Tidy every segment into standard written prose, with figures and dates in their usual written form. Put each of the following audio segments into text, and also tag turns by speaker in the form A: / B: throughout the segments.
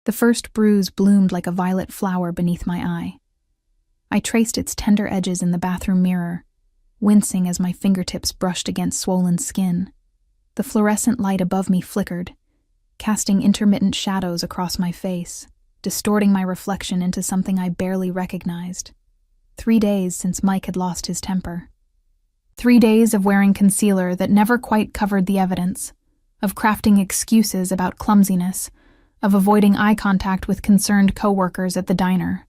A: The first bruise bloomed like a violet flower beneath my eye. I traced its tender edges in the bathroom mirror, wincing as my fingertips brushed against swollen skin. The fluorescent light above me flickered, casting intermittent shadows across my face, distorting my reflection into something I barely recognized. 3 days since Mike had lost his temper. 3 days of wearing concealer that never quite covered the evidence, of crafting excuses about clumsiness, of avoiding eye contact with concerned coworkers at the diner.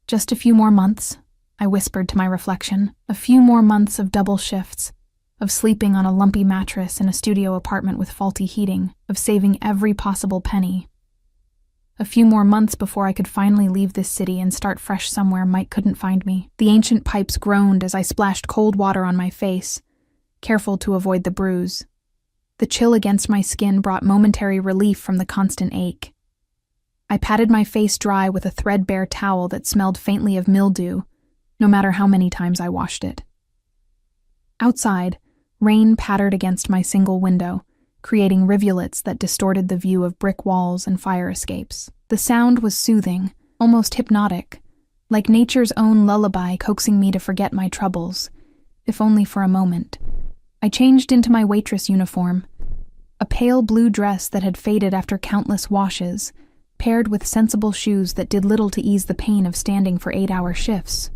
A: Just a few more months, I whispered to my reflection, a few more months of double shifts, of sleeping on a lumpy mattress in a studio apartment with faulty heating, of saving every possible penny. A few more months before I could finally leave this city and start fresh somewhere Mike couldn't find me. The ancient pipes groaned as I splashed cold water on my face, careful to avoid the bruise. The chill against my skin brought momentary relief from the constant ache. I patted my face dry with a threadbare towel that smelled faintly of mildew, no matter how many times I washed it. Outside, rain pattered against my single window, creating rivulets that distorted the view of brick walls and fire escapes. The sound was soothing, almost hypnotic, like nature's own lullaby coaxing me to forget my troubles, if only for a moment. I changed into my waitress uniform, a pale blue dress that had faded after countless washes, paired with sensible shoes that did little to ease the pain of standing for 8-hour shifts.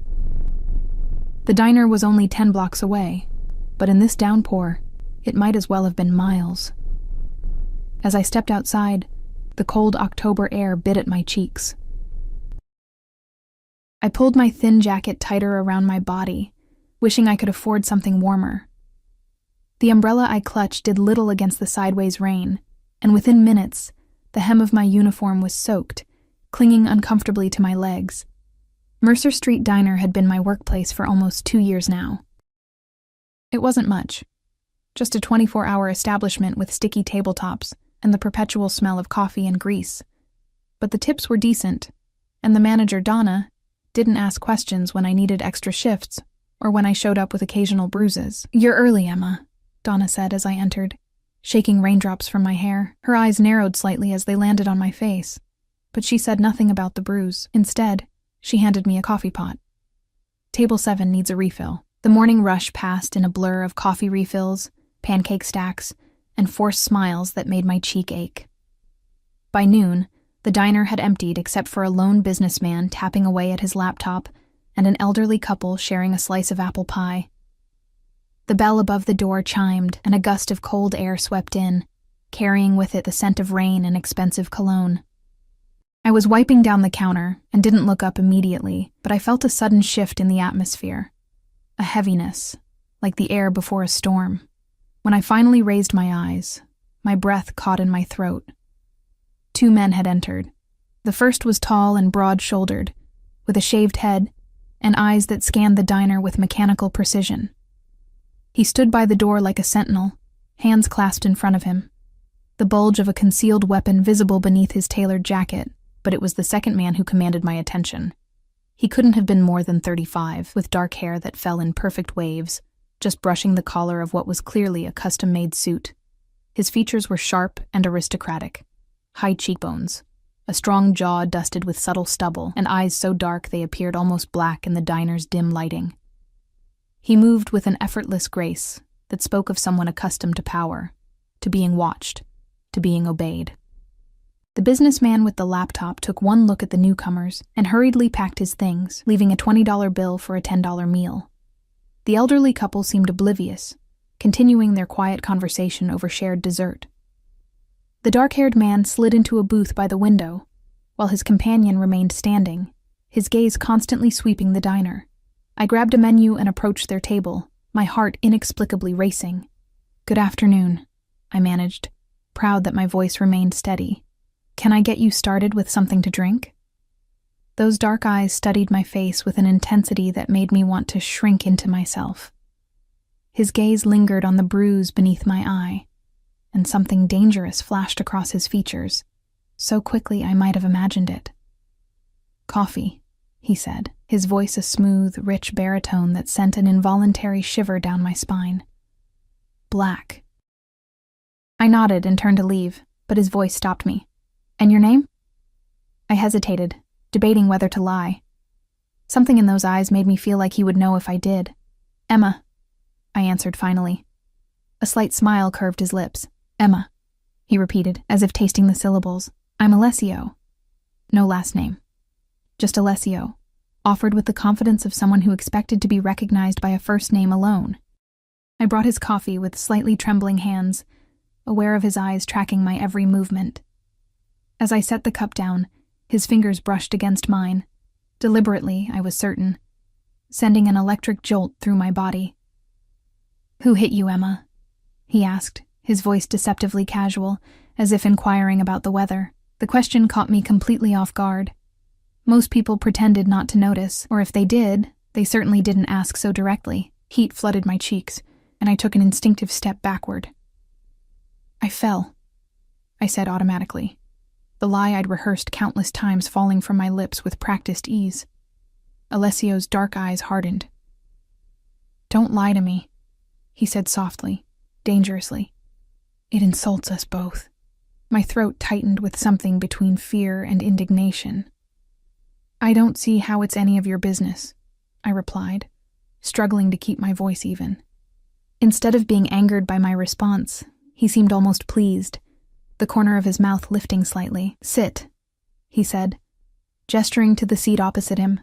A: The diner was only 10 blocks away, but in this downpour, it might as well have been miles. As I stepped outside, the cold October air bit at my cheeks. I pulled my thin jacket tighter around my body, wishing I could afford something warmer. The umbrella I clutched did little against the sideways rain, and within minutes, the hem of my uniform was soaked, clinging uncomfortably to my legs. Mercer Street Diner had been my workplace for almost 2 years now. It wasn't much, just a 24-hour establishment with sticky tabletops and the perpetual smell of coffee and grease. But the tips were decent, and the manager, Donna, didn't ask questions when I needed extra shifts or when I showed up with occasional bruises. "You're early, Emma," Donna said as I entered, shaking raindrops from my hair. Her eyes narrowed slightly as they landed on my face, but she said nothing about the bruise. Instead, she handed me a coffee pot. "Table 7 needs a refill." The morning rush passed in a blur of coffee refills, pancake stacks, and forced smiles that made my cheek ache. By noon, the diner had emptied except for a lone businessman tapping away at his laptop and an elderly couple sharing a slice of apple pie. The bell above the door chimed, and a gust of cold air swept in, carrying with it the scent of rain and expensive cologne. I was wiping down the counter and didn't look up immediately, but I felt a sudden shift in the atmosphere. A heaviness, like the air before a storm. When I finally raised my eyes, my breath caught in my throat. 2 men had entered. The first was tall and broad-shouldered, with a shaved head and eyes that scanned the diner with mechanical precision. He stood by the door like a sentinel, hands clasped in front of him, the bulge of a concealed weapon visible beneath his tailored jacket, but it was the second man who commanded my attention. He couldn't have been more than 35, with dark hair that fell in perfect waves, just brushing the collar of what was clearly a custom-made suit. His features were sharp and aristocratic. High cheekbones, a strong jaw dusted with subtle stubble, and eyes so dark they appeared almost black in the diner's dim lighting. He moved with an effortless grace that spoke of someone accustomed to power, to being watched, to being obeyed. The businessman with the laptop took one look at the newcomers and hurriedly packed his things, leaving a $20 bill for a $10 meal. The elderly couple seemed oblivious, continuing their quiet conversation over shared dessert. The dark-haired man slid into a booth by the window, while his companion remained standing, his gaze constantly sweeping the diner. I grabbed a menu and approached their table, my heart inexplicably racing. "Good afternoon," I managed, proud that my voice remained steady. "Can I get you started with something to drink?" Those dark eyes studied my face with an intensity that made me want to shrink into myself. His gaze lingered on the bruise beneath my eye, and something dangerous flashed across his features, so quickly I might have imagined it. "Coffee," he said, his voice a smooth, rich baritone that sent an involuntary shiver down my spine. "Black." I nodded and turned to leave, but his voice stopped me. "And your name?" I hesitated, debating whether to lie. Something in those eyes made me feel like he would know if I did. Emma, I answered finally. A slight smile curved his lips. Emma, he repeated, as if tasting the syllables. I'm Alessio. No last name. Just Alessio, offered with the confidence of someone who expected to be recognized by a first name alone. I brought his coffee with slightly trembling hands, aware of his eyes tracking my every movement. As I set the cup down, his fingers brushed against mine, deliberately, I was certain, sending an electric jolt through my body. Who hit you, Emma? He asked, his voice deceptively casual, as if inquiring about the weather. The question caught me completely off guard. Most people pretended not to notice, or if they did, they certainly didn't ask so directly. Heat flooded my cheeks, and I took an instinctive step backward. I fell, I said automatically, the lie I'd rehearsed countless times falling from my lips with practiced ease. Alessio's dark eyes hardened. Don't lie to me, he said softly, dangerously. It insults us both. My throat tightened with something between fear and indignation. I don't see how it's any of your business, I replied, struggling to keep my voice even. Instead of being angered by my response, he seemed almost pleased, the corner of his mouth lifting slightly. Sit, he said, gesturing to the seat opposite him.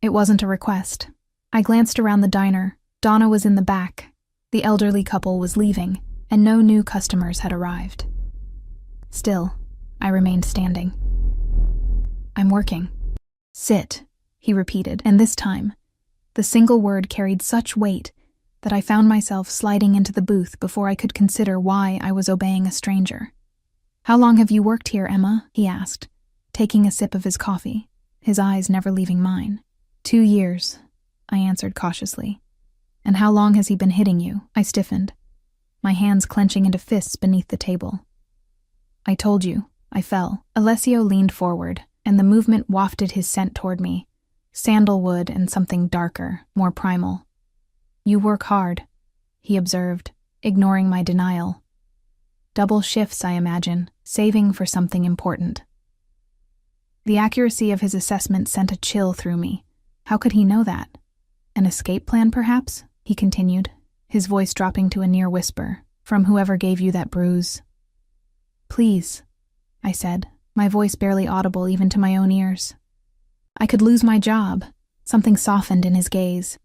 A: It wasn't a request. I glanced around the diner. Donna was in the back. The elderly couple was leaving, and no new customers had arrived. Still, I remained standing. I'm working. Sit, he repeated, and this time, the single word carried such weight that I found myself sliding into the booth before I could consider why I was obeying a stranger. How long have you worked here, Emma? He asked, taking a sip of his coffee, his eyes never leaving mine. 2 years, I answered cautiously. And how long has he been hitting you? I stiffened, my hands clenching into fists beneath the table. I told you, I fell. Alessio leaned forward, and the movement wafted his scent toward me, sandalwood and something darker, more primal. You work hard, he observed, ignoring my denial. Double shifts, I imagine, saving for something important. The accuracy of his assessment sent a chill through me. How could he know that? An escape plan, perhaps? He continued, his voice dropping to a near whisper, from whoever gave you that bruise. Please, I said, my voice barely audible even to my own ears. I could lose my job. Something softened in his gaze.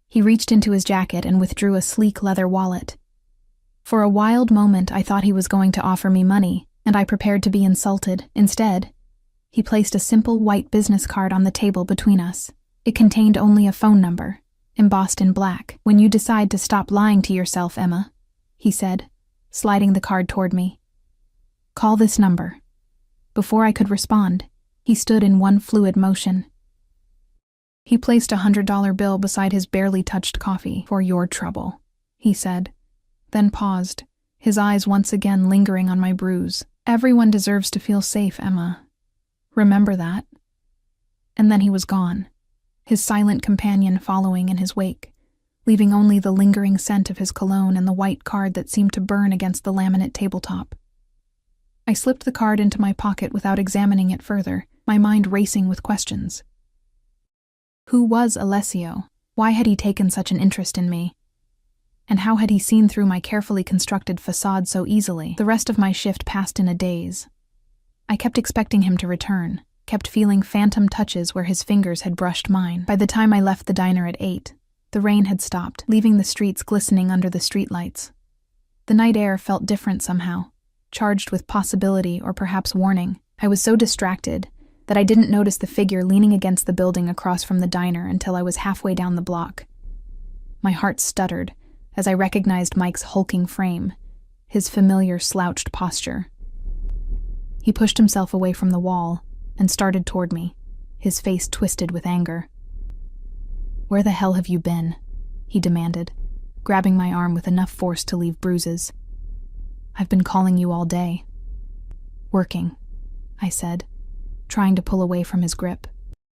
A: He reached into his jacket and withdrew a sleek leather wallet. For a wild moment, I thought he was going to offer me money, and I prepared to be insulted. Instead, he placed a simple white business card on the table between us. It contained only a phone number, embossed in black. When you decide to stop lying to yourself, Emma, he said, sliding the card toward me. Call this number. Before I could respond, he stood in one fluid motion. He placed a $100 bill beside his barely touched coffee. For your trouble, he said, then paused, his eyes once again lingering on my bruise. Everyone deserves to feel safe, Emma. Remember that. And then he was gone, his silent companion following in his wake, leaving only the lingering scent of his cologne and the white card that seemed to burn against the laminate tabletop. I slipped the card into my pocket without examining it further, my mind racing with questions. Who was Alessio? Why had he taken such an interest in me? And how had he seen through my carefully constructed facade so easily? The rest of my shift passed in a daze. I kept expecting him to return, kept feeling phantom touches where his fingers had brushed mine. By the time I left the diner at 8, the rain had stopped, leaving the streets glistening under the streetlights. The night air felt different somehow, charged with possibility or perhaps warning. I was so distracted that I didn't notice the figure leaning against the building across from the diner until I was halfway down the block. My heart stuttered as I recognized Mike's hulking frame, his familiar slouched posture. He pushed himself away from the wall and started toward me, his face twisted with anger. Where the hell have you been? He demanded, grabbing my arm with enough force to leave bruises. I've been calling you all day. Working, I said, trying to pull away from his grip.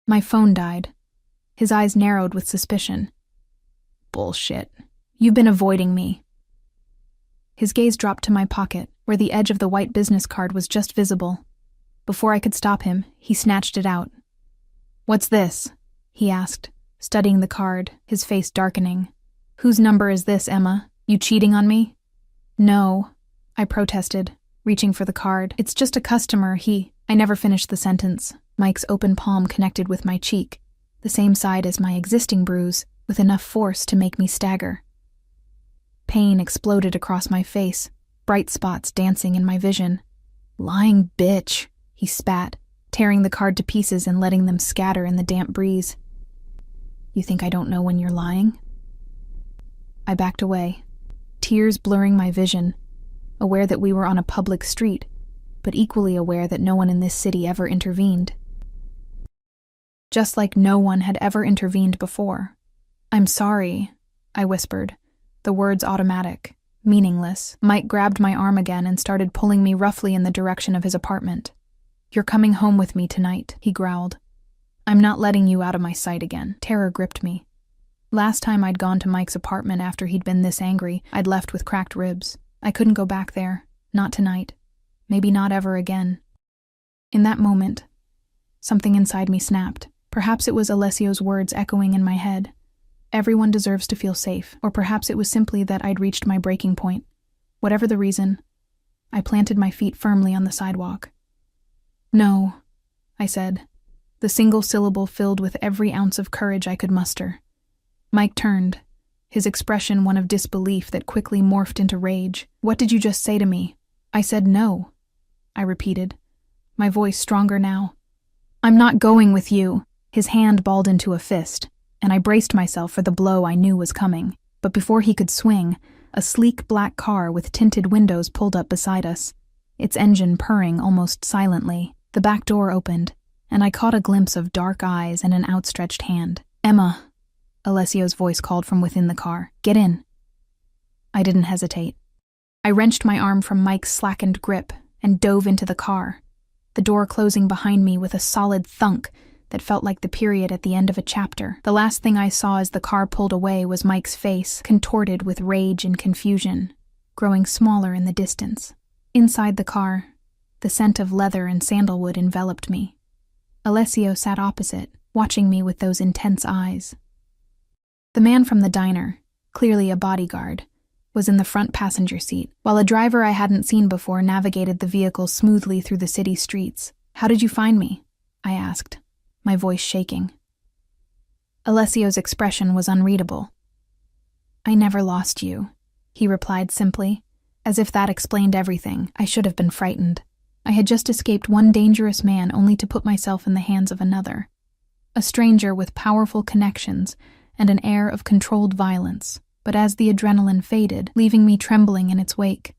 A: My phone died. His eyes narrowed with suspicion. Bullshit. You've been avoiding me. His gaze dropped to my pocket, where the edge of the white business card was just visible. Before I could stop him, he snatched it out. "What's this?" he asked, studying the card, his face darkening. "Whose number is this, Emma? You cheating on me?" "No," I protested, reaching for the card. "It's just a customer, I never finished the sentence. Mike's open palm connected with my cheek, the same side as my existing bruise, with enough force to make me stagger. Pain exploded across my face, bright spots dancing in my vision. "Lying bitch," he spat, tearing the card to pieces and letting them scatter in the damp breeze. "You think I don't know when you're lying?" I backed away, tears blurring my vision, aware that we were on a public street, but equally aware that no one in this city ever intervened. Just like no one had ever intervened before. "I'm sorry," I whispered, the words automatic, meaningless. Mike grabbed my arm again and started pulling me roughly in the direction of his apartment. "You're coming home with me tonight," he growled. "I'm not letting you out of my sight again." Terror gripped me. Last time I'd gone to Mike's apartment after he'd been this angry, I'd left with cracked ribs. I couldn't go back there. Not tonight. Maybe not ever again. In that moment, something inside me snapped. Perhaps it was Alessio's words echoing in my head. Everyone deserves to feel safe. Or perhaps it was simply that I'd reached my breaking point. Whatever the reason, I planted my feet firmly on the sidewalk. "No," I said, the single syllable filled with every ounce of courage I could muster. Mike turned, his expression one of disbelief that quickly morphed into rage. "What did you just say to me?" "I said no," I repeated, my voice stronger now. "I'm not going with you." His hand balled into a fist, and I braced myself for the blow I knew was coming. But before he could swing, a sleek black car with tinted windows pulled up beside us, its engine purring almost silently. The back door opened, and I caught a glimpse of dark eyes and an outstretched hand. "Emma," Alessio's voice called from within the car. "Get in." I didn't hesitate. I wrenched my arm from Mike's slackened grip and dove into the car, the door closing behind me with a solid thunk that felt like the period at the end of a chapter. The last thing I saw as the car pulled away was Mike's face, contorted with rage and confusion, growing smaller in the distance. Inside the car, the scent of leather and sandalwood enveloped me. Alessio sat opposite, watching me with those intense eyes. The man from the diner, clearly a bodyguard, was in the front passenger seat, while a driver I hadn't seen before navigated the vehicle smoothly through the city streets. "How did you find me?" I asked, my voice shaking. Alessio's expression was unreadable. "I never lost you," he replied simply, as if that explained everything. I should have been frightened. I had just escaped one dangerous man only to put myself in the hands of another. A stranger with powerful connections and an air of controlled violence. But as the adrenaline faded, leaving me trembling in its wake,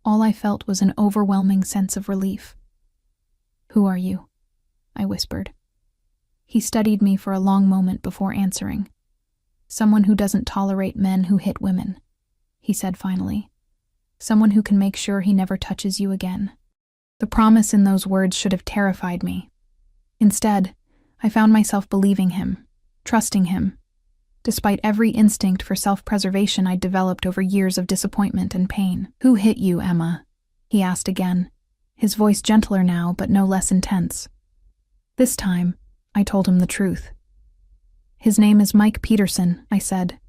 A: all I felt was an overwhelming sense of relief. "Who are you?" I whispered. He studied me for a long moment before answering. "Someone who doesn't tolerate men who hit women," he said finally. "Someone who can make sure he never touches you again." The promise in those words should have terrified me. Instead, I found myself believing him, trusting him, despite every instinct for self-preservation I'd developed over years of disappointment and pain. "Who hit you, Emma?" he asked again, his voice gentler now but no less intense. This time, I told him the truth. "His name is Mike Peterson," I said,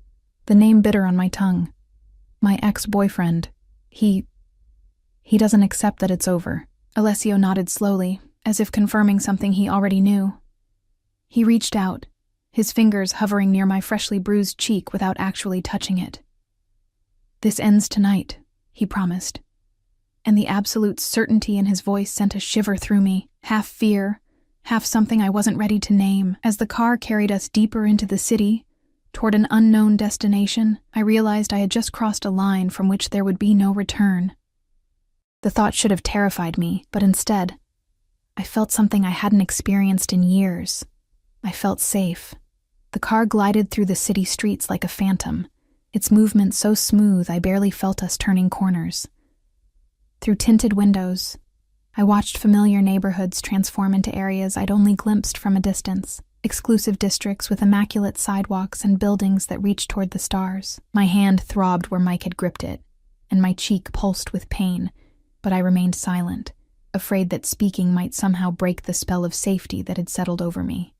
A: the name bitter on my tongue. "My ex-boyfriend. He doesn't accept that it's over." Alessio nodded slowly, as if confirming something he already knew. He reached out, his fingers hovering near my freshly bruised cheek without actually touching it. "This ends tonight," he promised, and the absolute certainty in his voice sent a shiver through me, half fear, half something I wasn't ready to name. As the car carried us deeper into the city, toward an unknown destination, I realized I had just crossed a line from which there would be no return. The thought should have terrified me, but instead, I felt something I hadn't experienced in years. I felt safe. The car glided through the city streets like a phantom, its movement so smooth I barely felt us turning corners. Through tinted windows, I watched familiar neighborhoods transform into areas I'd only glimpsed from a distance, exclusive districts with immaculate sidewalks and buildings that reached toward the stars. My hand throbbed where Mike had gripped it, and my cheek pulsed with pain, but I remained silent, afraid that speaking might somehow break the spell of safety that had settled over me.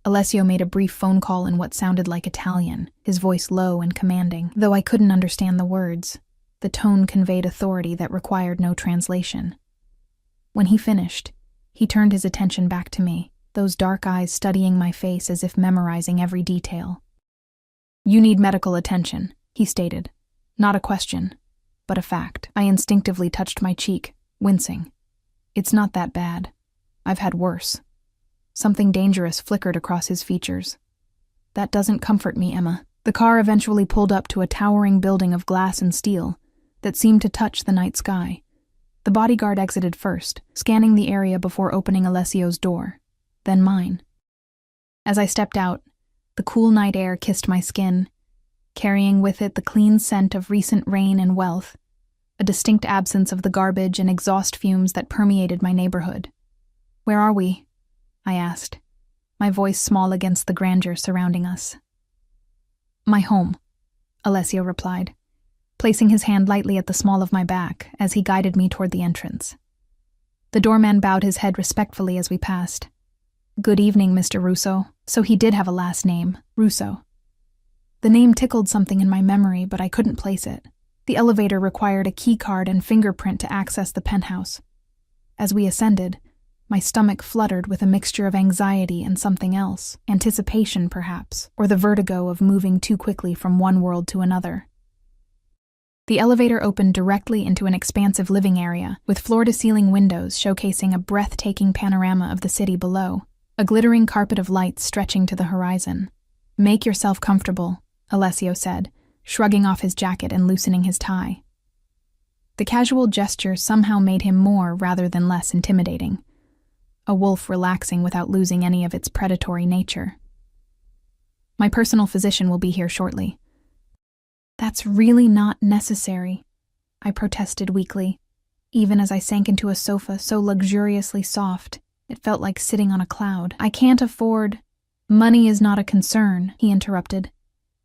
A: Alessio made a brief phone call in what sounded like Italian, his voice low and commanding. Though I couldn't understand the words, the tone conveyed authority that required no translation. When he finished, he turned his attention back to me, those dark eyes studying my face as if memorizing every detail. "You need medical attention," he stated. Not a question, but a fact. I instinctively touched my cheek, wincing. "It's not that bad. I've had worse." Something dangerous flickered across his features. "That doesn't comfort me, Emma." The car eventually pulled up to a towering building of glass and steel that seemed to touch the night sky. The bodyguard exited first, scanning the area before opening Alessio's door, then mine. As I stepped out, the cool night air kissed my skin, carrying with it the clean scent of recent rain and wealth, a distinct absence of the garbage and exhaust fumes that permeated my neighborhood. "Where are we?" I asked, my voice small against the grandeur surrounding us. "My home," Alessio replied, placing his hand lightly at the small of my back as he guided me toward the entrance. The doorman bowed his head respectfully as we passed. "Good evening, Mr. Russo." So he did have a last name, Russo. The name tickled something in my memory, but I couldn't place it. The elevator required a key card and fingerprint to access the penthouse. As we ascended, my stomach fluttered with a mixture of anxiety and something else, anticipation perhaps, or the vertigo of moving too quickly from one world to another. The elevator opened directly into an expansive living area, with floor-to-ceiling windows showcasing a breathtaking panorama of the city below, a glittering carpet of lights stretching to the horizon. "Make yourself comfortable," Alessio said, shrugging off his jacket and loosening his tie. The casual gesture somehow made him more rather than less intimidating, a wolf relaxing without losing any of its predatory nature. "My personal physician will be here shortly." "That's really not necessary," I protested weakly, even as I sank into a sofa so luxuriously soft it felt like sitting on a cloud. "I can't afford—" "Money is not a concern," he interrupted,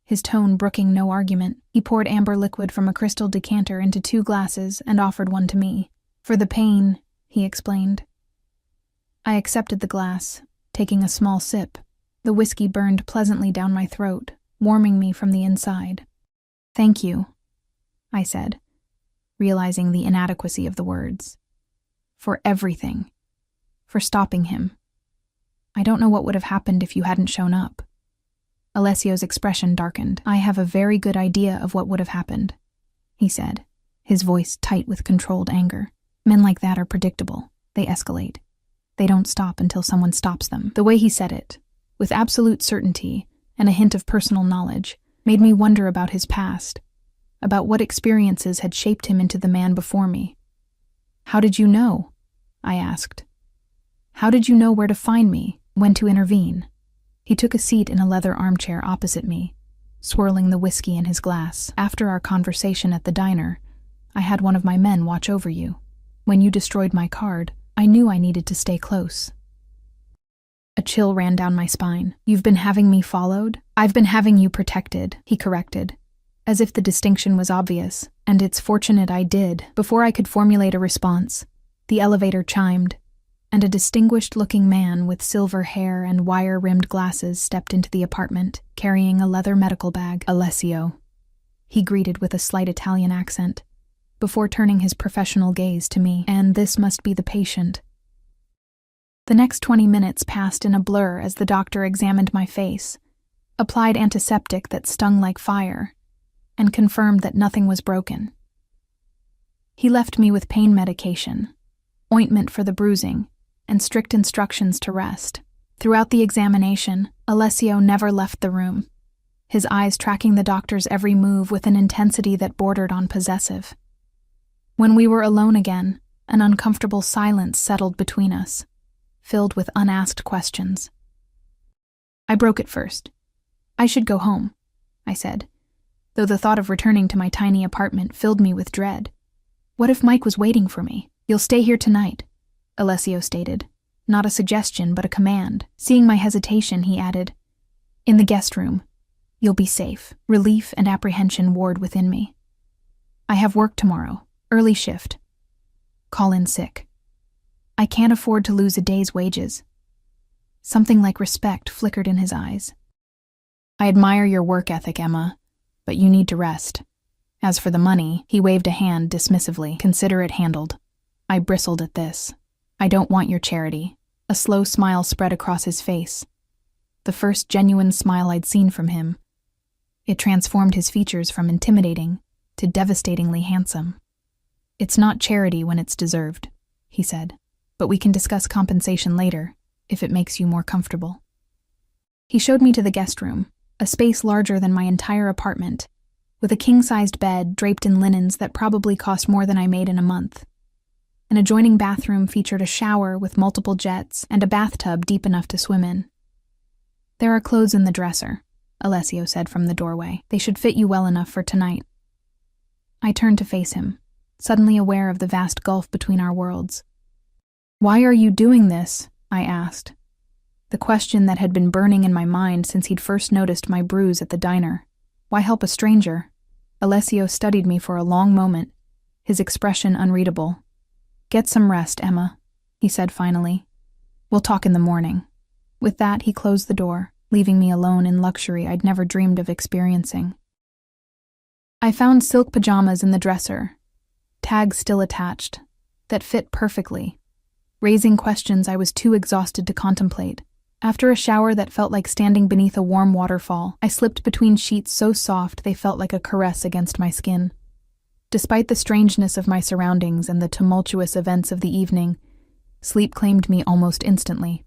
A: his tone brooking no argument. He poured amber liquid from a crystal decanter into 2 glasses and offered one to me. "For the pain," he explained. I accepted the glass, taking a small sip. The whiskey burned pleasantly down my throat, warming me from the inside. "Thank you," I said, realizing the inadequacy of the words. "For everything. For stopping him. I don't know what would have happened if you hadn't shown up." Alessio's expression darkened. "I have a very good idea of what would have happened," he said, his voice tight with controlled anger. "Men like that are predictable. They escalate. They don't stop until someone stops them." The way he said it, with absolute certainty and a hint of personal knowledge, made me wonder about his past, about what experiences had shaped him into the man before me. "How did you know?" I asked. "How did you know where to find me, when to intervene?" He took a seat in a leather armchair opposite me, swirling the whiskey in his glass. "After our conversation at the diner, I had one of my men watch over you. When you destroyed my card, I knew I needed to stay close." A chill ran down my spine. "You've been having me followed?" "I've been having you protected," he corrected, as if the distinction was obvious, and it's fortunate I did. Before I could formulate a response, the elevator chimed, and a distinguished-looking man with silver hair and wire-rimmed glasses stepped into the apartment, carrying a leather medical bag. "Alessio," he greeted with a slight Italian accent, before turning his professional gaze to me. "And this must be the patient." The next 20 minutes passed in a blur as the doctor examined my face, applied antiseptic that stung like fire, and confirmed that nothing was broken. He left me with pain medication, ointment for the bruising, and strict instructions to rest. Throughout the examination, Alessio never left the room, his eyes tracking the doctor's every move with an intensity that bordered on possessive. When we were alone again, an uncomfortable silence settled between us, filled with unasked questions. I broke it first. "I should go home," I said, though the thought of returning to my tiny apartment filled me with dread. "What if Mike was waiting for me?" "You'll stay here tonight," Alessio stated, not a suggestion but a command. Seeing my hesitation, he added, "In the guest room. You'll be safe." Relief and apprehension warred within me. "I have work tomorrow, early shift. Call in sick." I can't afford to lose a day's wages. Something like respect flickered in his eyes. I admire your work ethic, Emma, but you need to rest. As for the money, he waved a hand dismissively. Consider it handled. I bristled at this. I don't want your charity. A slow smile spread across his face. The first genuine smile I'd seen from him. It transformed his features from intimidating to devastatingly handsome. It's not charity when it's deserved, he said, but we can discuss compensation later, if it makes you more comfortable. He showed me to the guest room, a space larger than my entire apartment, with a king-sized bed draped in linens that probably cost more than I made in a month. An adjoining bathroom featured a shower with multiple jets and a bathtub deep enough to swim in. There are clothes in the dresser, Alessio said from the doorway. They should fit you well enough for tonight. I turned to face him, suddenly aware of the vast gulf between our worlds. Why are you doing this? I asked. The question that had been burning in my mind since he'd first noticed my bruise at the diner. Why help a stranger? Alessio studied me for a long moment, his expression unreadable. Get some rest, Emma, he said finally. We'll talk in the morning. With that, he closed the door, leaving me alone in luxury I'd never dreamed of experiencing. I found silk pajamas in the dresser, tags still attached, that fit perfectly, raising questions I was too exhausted to contemplate. After a shower that felt like standing beneath a warm waterfall, I slipped between sheets so soft they felt like a caress against my skin. Despite the strangeness of my surroundings and the tumultuous events of the evening, sleep claimed me almost instantly.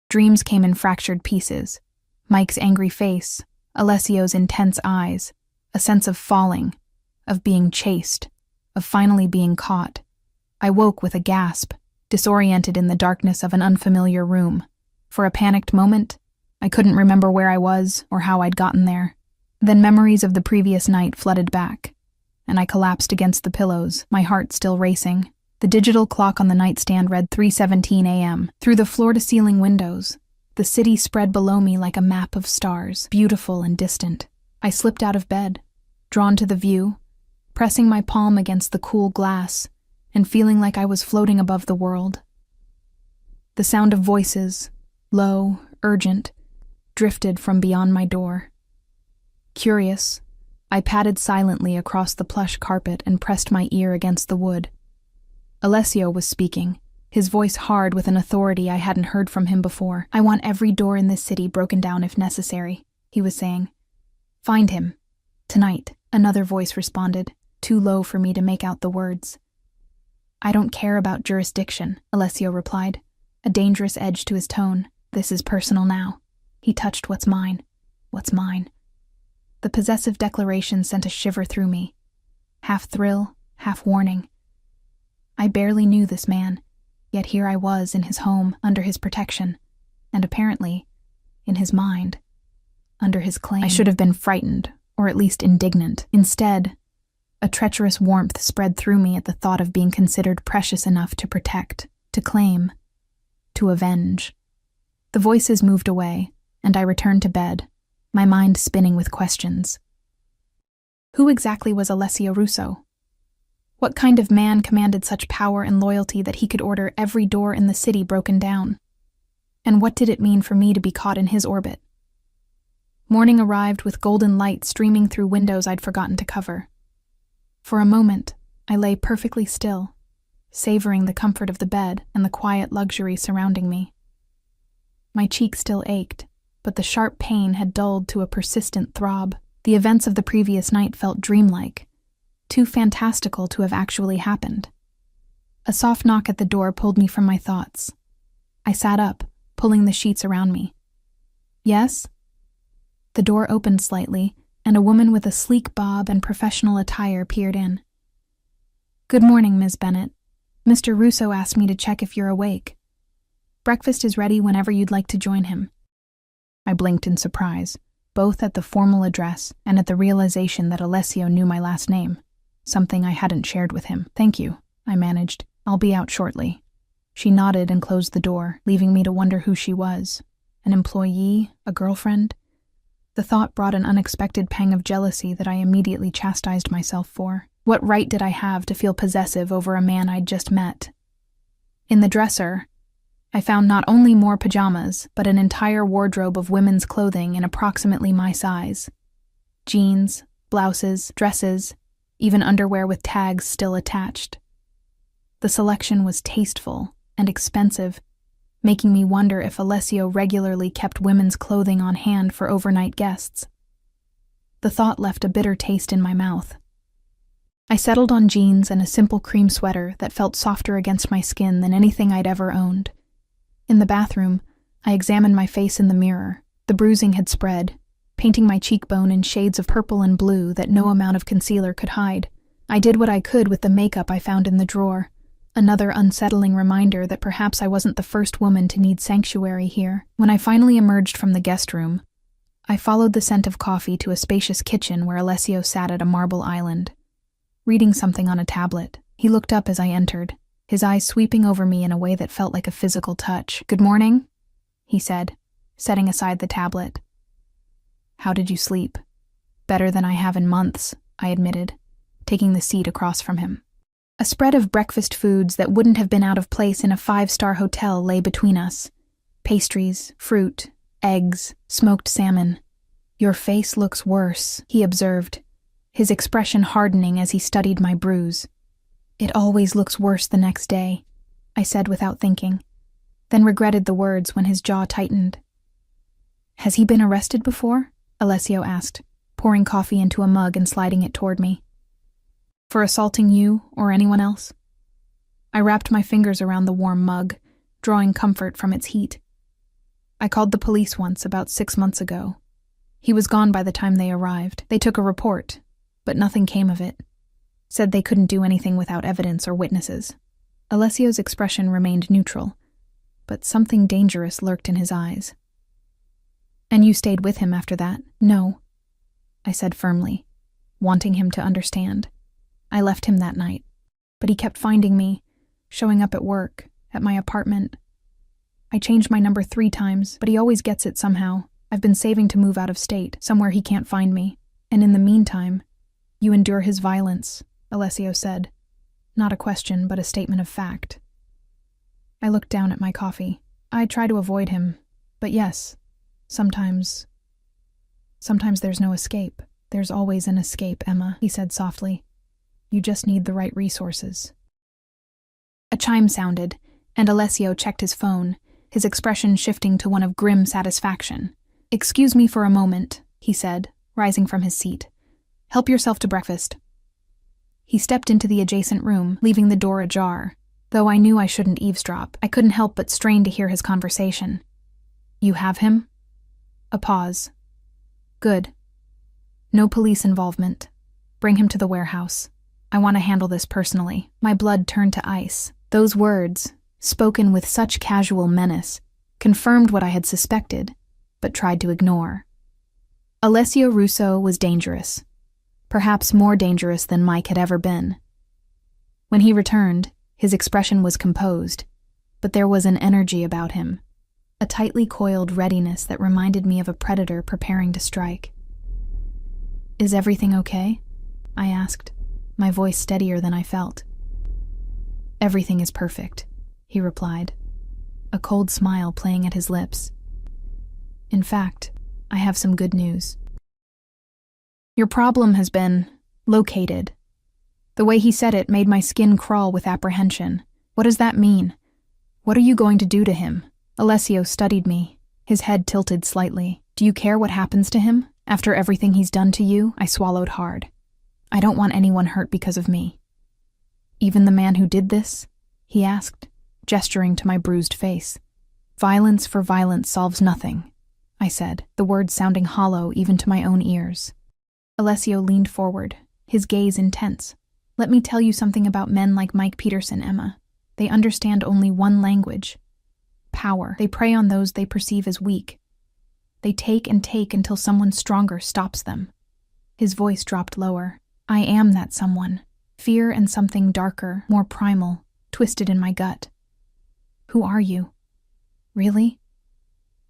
A: Dreams came in fractured pieces. Mike's angry face, Alessio's intense eyes, a sense of falling, of being chased, of finally being caught. I woke with a gasp, disoriented in the darkness of an unfamiliar room. For a panicked moment, I couldn't remember where I was or how I'd gotten there. Then memories of the previous night flooded back, and I collapsed against the pillows, my heart still racing. The digital clock on the nightstand read 3:17 a.m. Through the floor-to-ceiling windows, the city spread below me like a map of stars, beautiful and distant. I slipped out of bed, drawn to the view, pressing my palm against the cool glass and feeling like I was floating above the world. The sound of voices, low, urgent, drifted from beyond my door. Curious, I padded silently across the plush carpet and pressed my ear against the wood. Alessio was speaking, his voice hard with an authority I hadn't heard from him before. I want every door in this city broken down if necessary, he was saying. Find him. Tonight, another voice responded, too low for me to make out the words. I don't care about jurisdiction, Alessio replied, a dangerous edge to his tone. This is personal now. He touched what's mine. What's mine? The possessive declaration sent a shiver through me. Half thrill, half warning. I barely knew this man, yet here I was in his home, under his protection, and apparently, in his mind, under his claim. I should have been frightened, or at least indignant. Instead, a treacherous warmth spread through me at the thought of being considered precious enough to protect, to claim, to avenge. The voices moved away, and I returned to bed, my mind spinning with questions. Who exactly was Alessio Russo? What kind of man commanded such power and loyalty that he could order every door in the city broken down? And what did it mean for me to be caught in his orbit? Morning arrived with golden light streaming through windows I'd forgotten to cover. For a moment, I lay perfectly still, savoring the comfort of the bed and the quiet luxury surrounding me. My cheek still ached, but the sharp pain had dulled to a persistent throb. The events of the previous night felt dreamlike, too fantastical to have actually happened. A soft knock at the door pulled me from my thoughts. I sat up, pulling the sheets around me. Yes? The door opened slightly, and a woman with a sleek bob and professional attire peered in. Good morning, Ms. Bennett. Mr. Russo asked me to check if you're awake. Breakfast is ready whenever you'd like to join him. I blinked in surprise, both at the formal address and at the realization that Alessio knew my last name, something I hadn't shared with him. Thank you, I managed. I'll be out shortly. She nodded and closed the door, leaving me to wonder who she was. An employee? A girlfriend? The thought brought an unexpected pang of jealousy that I immediately chastised myself for. What right did I have to feel possessive over a man I'd just met? In the dresser, I found not only more pajamas, but an entire wardrobe of women's clothing in approximately my size. Jeans, blouses, dresses, even underwear with tags still attached. The selection was tasteful and expensive, making me wonder if Alessio regularly kept women's clothing on hand for overnight guests. The thought left a bitter taste in my mouth. I settled on jeans and a simple cream sweater that felt softer against my skin than anything I'd ever owned. In the bathroom, I examined my face in the mirror. The bruising had spread, painting my cheekbone in shades of purple and blue that no amount of concealer could hide. I did what I could with the makeup I found in the drawer, another unsettling reminder that perhaps I wasn't the first woman to need sanctuary here. When I finally emerged from the guest room, I followed the scent of coffee to a spacious kitchen where Alessio sat at a marble island, reading something on a tablet. He looked up as I entered, his eyes sweeping over me in a way that felt like a physical touch. "Good morning," he said, setting aside the tablet. "How did you sleep?" "Better than I have in months," I admitted, taking the seat across from him. A spread of breakfast foods that wouldn't have been out of place in a 5-star hotel lay between us. Pastries, fruit, eggs, smoked salmon. "Your face looks worse," he observed, his expression hardening as he studied my bruise. "It always looks worse the next day," I said without thinking, then regretted the words when his jaw tightened. "Has he been arrested before?" Alessio asked, pouring coffee into a mug and sliding it toward me. "For assaulting you or anyone else?" I wrapped my fingers around the warm mug, drawing comfort from its heat. "I called the police once about 6 months ago. He was gone by the time they arrived. They took a report, but nothing came of it. Said they couldn't do anything without evidence or witnesses." Alessio's expression remained neutral, but something dangerous lurked in his eyes. "And you stayed with him after that?" "No," I said firmly, wanting him to understand. "I left him that night, but he kept finding me, showing up at work, at my apartment. I changed my number 3 times, but he always gets it somehow. I've been saving to move out of state, somewhere he can't find me. And in the meantime, you endure his violence," Alessio said. Not a question, but a statement of fact. I looked down at my coffee. I try to avoid him, but yes, sometimes there's no escape. "There's always an escape, Emma," he said softly. "You just need the right resources." A chime sounded, and Alessio checked his phone, his expression shifting to one of grim satisfaction. "Excuse me for a moment," he said, rising from his seat. "Help yourself to breakfast." He stepped into the adjacent room, leaving the door ajar. Though I knew I shouldn't eavesdrop, I couldn't help but strain to hear his conversation. "You have him?" A pause. "Good. No police involvement. Bring him to the warehouse. I want to handle this personally." My blood turned to ice. Those words, spoken with such casual menace, confirmed what I had suspected, but tried to ignore. Alessio Russo was dangerous, perhaps more dangerous than Mike had ever been. When he returned, his expression was composed, but there was an energy about him, a tightly coiled readiness that reminded me of a predator preparing to strike. "Is everything okay?" I asked, my voice steadier than I felt. "Everything is perfect," he replied, a cold smile playing at his lips. "In fact, I have some good news. Your problem has been located." The way he said it made my skin crawl with apprehension. "What does that mean? What are you going to do to him?" Alessio studied me, his head tilted slightly. "Do you care what happens to him? After everything he's done to you?" I swallowed hard. "I don't want anyone hurt because of me." "Even the man who did this?" he asked, gesturing to my bruised face. "Violence for violence solves nothing," I said, the words sounding hollow even to my own ears. Alessio leaned forward, his gaze intense. "Let me tell you something about men like Mike Peterson, Emma. They understand only one language: power. They prey on those they perceive as weak. They take and take until someone stronger stops them." His voice dropped lower. "I am that someone. Fear and something darker, more primal, twisted in my gut." "Who are you?" "Really?"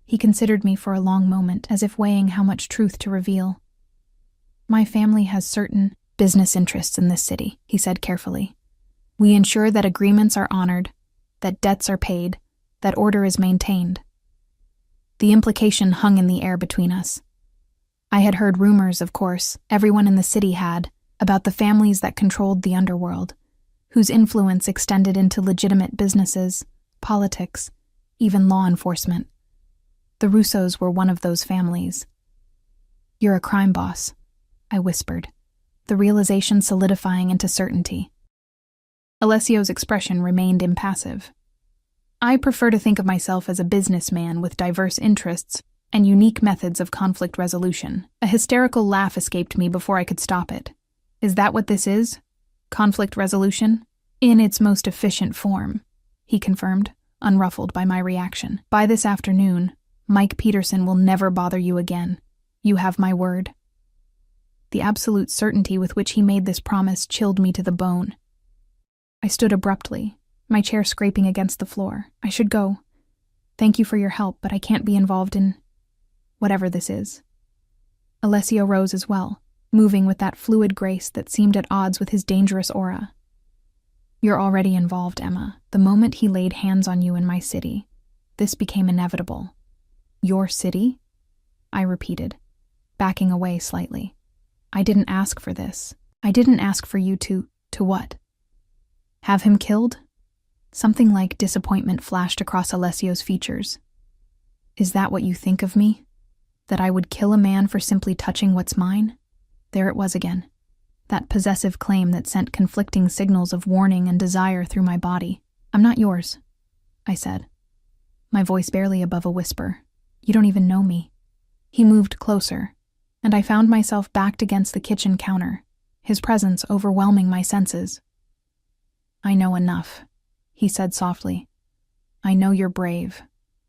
A: He considered me for a long moment, as if weighing how much truth to reveal. "My family has certain business interests in this city," he said carefully. "We ensure that agreements are honored, that debts are paid, that order is maintained. The implication hung in the air between us. I had heard rumors, of course, everyone in the city had, about the families that controlled the underworld, whose influence extended into legitimate businesses, politics, even law enforcement. The Russos were one of those families. "You're a crime boss," I whispered, the realization solidifying into certainty. Alessio's expression remained impassive. "I prefer to think of myself as a businessman with diverse interests and unique methods of conflict resolution." A hysterical laugh escaped me before I could stop it. "Is that what this is? Conflict resolution?" "In its most efficient form," he confirmed, unruffled by my reaction. "By this afternoon, Mike Peterson will never bother you again. You have my word." The absolute certainty with which he made this promise chilled me to the bone. I stood abruptly, my chair scraping against the floor. "I should go. Thank you for your help, but I can't be involved in whatever this is." Alessio rose as well, moving with that fluid grace that seemed at odds with his dangerous aura. "You're already involved, Emma. The moment he laid hands on you in my city, this became inevitable." "Your city?" I repeated, backing away slightly. "I didn't ask for this. I didn't ask for you to what? Have him killed?" Something like disappointment flashed across Alessio's features. "Is that what you think of me? That I would kill a man for simply touching what's mine?" There it was again, that possessive claim that sent conflicting signals of warning and desire through my body. "I'm not yours," I said, my voice barely above a whisper. "You don't even know me." He moved closer, and I found myself backed against the kitchen counter, his presence overwhelming my senses. "I know enough," he said softly. "I know you're brave.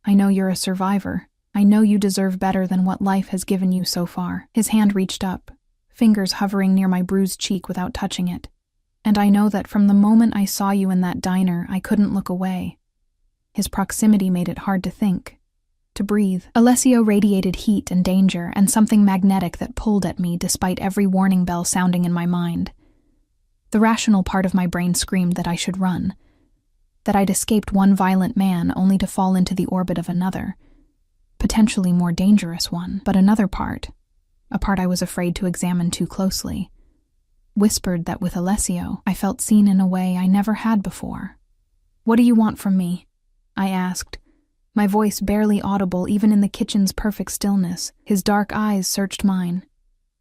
A: I know you're a survivor. I know you deserve better than what life has given you so far." His hand reached up, fingers hovering near my bruised cheek without touching it. "And I know that from the moment I saw you in that diner, I couldn't look away." His proximity made it hard to think, to breathe. Alessio radiated heat and danger and something magnetic that pulled at me despite every warning bell sounding in my mind. The rational part of my brain screamed that I should run, that I'd escaped one violent man only to fall into the orbit of another, potentially more dangerous one. But another part, a part I was afraid to examine too closely, whispered that with Alessio, I felt seen in a way I never had before. "What do you want from me?" I asked, my voice barely audible even in the kitchen's perfect stillness. His dark eyes searched mine,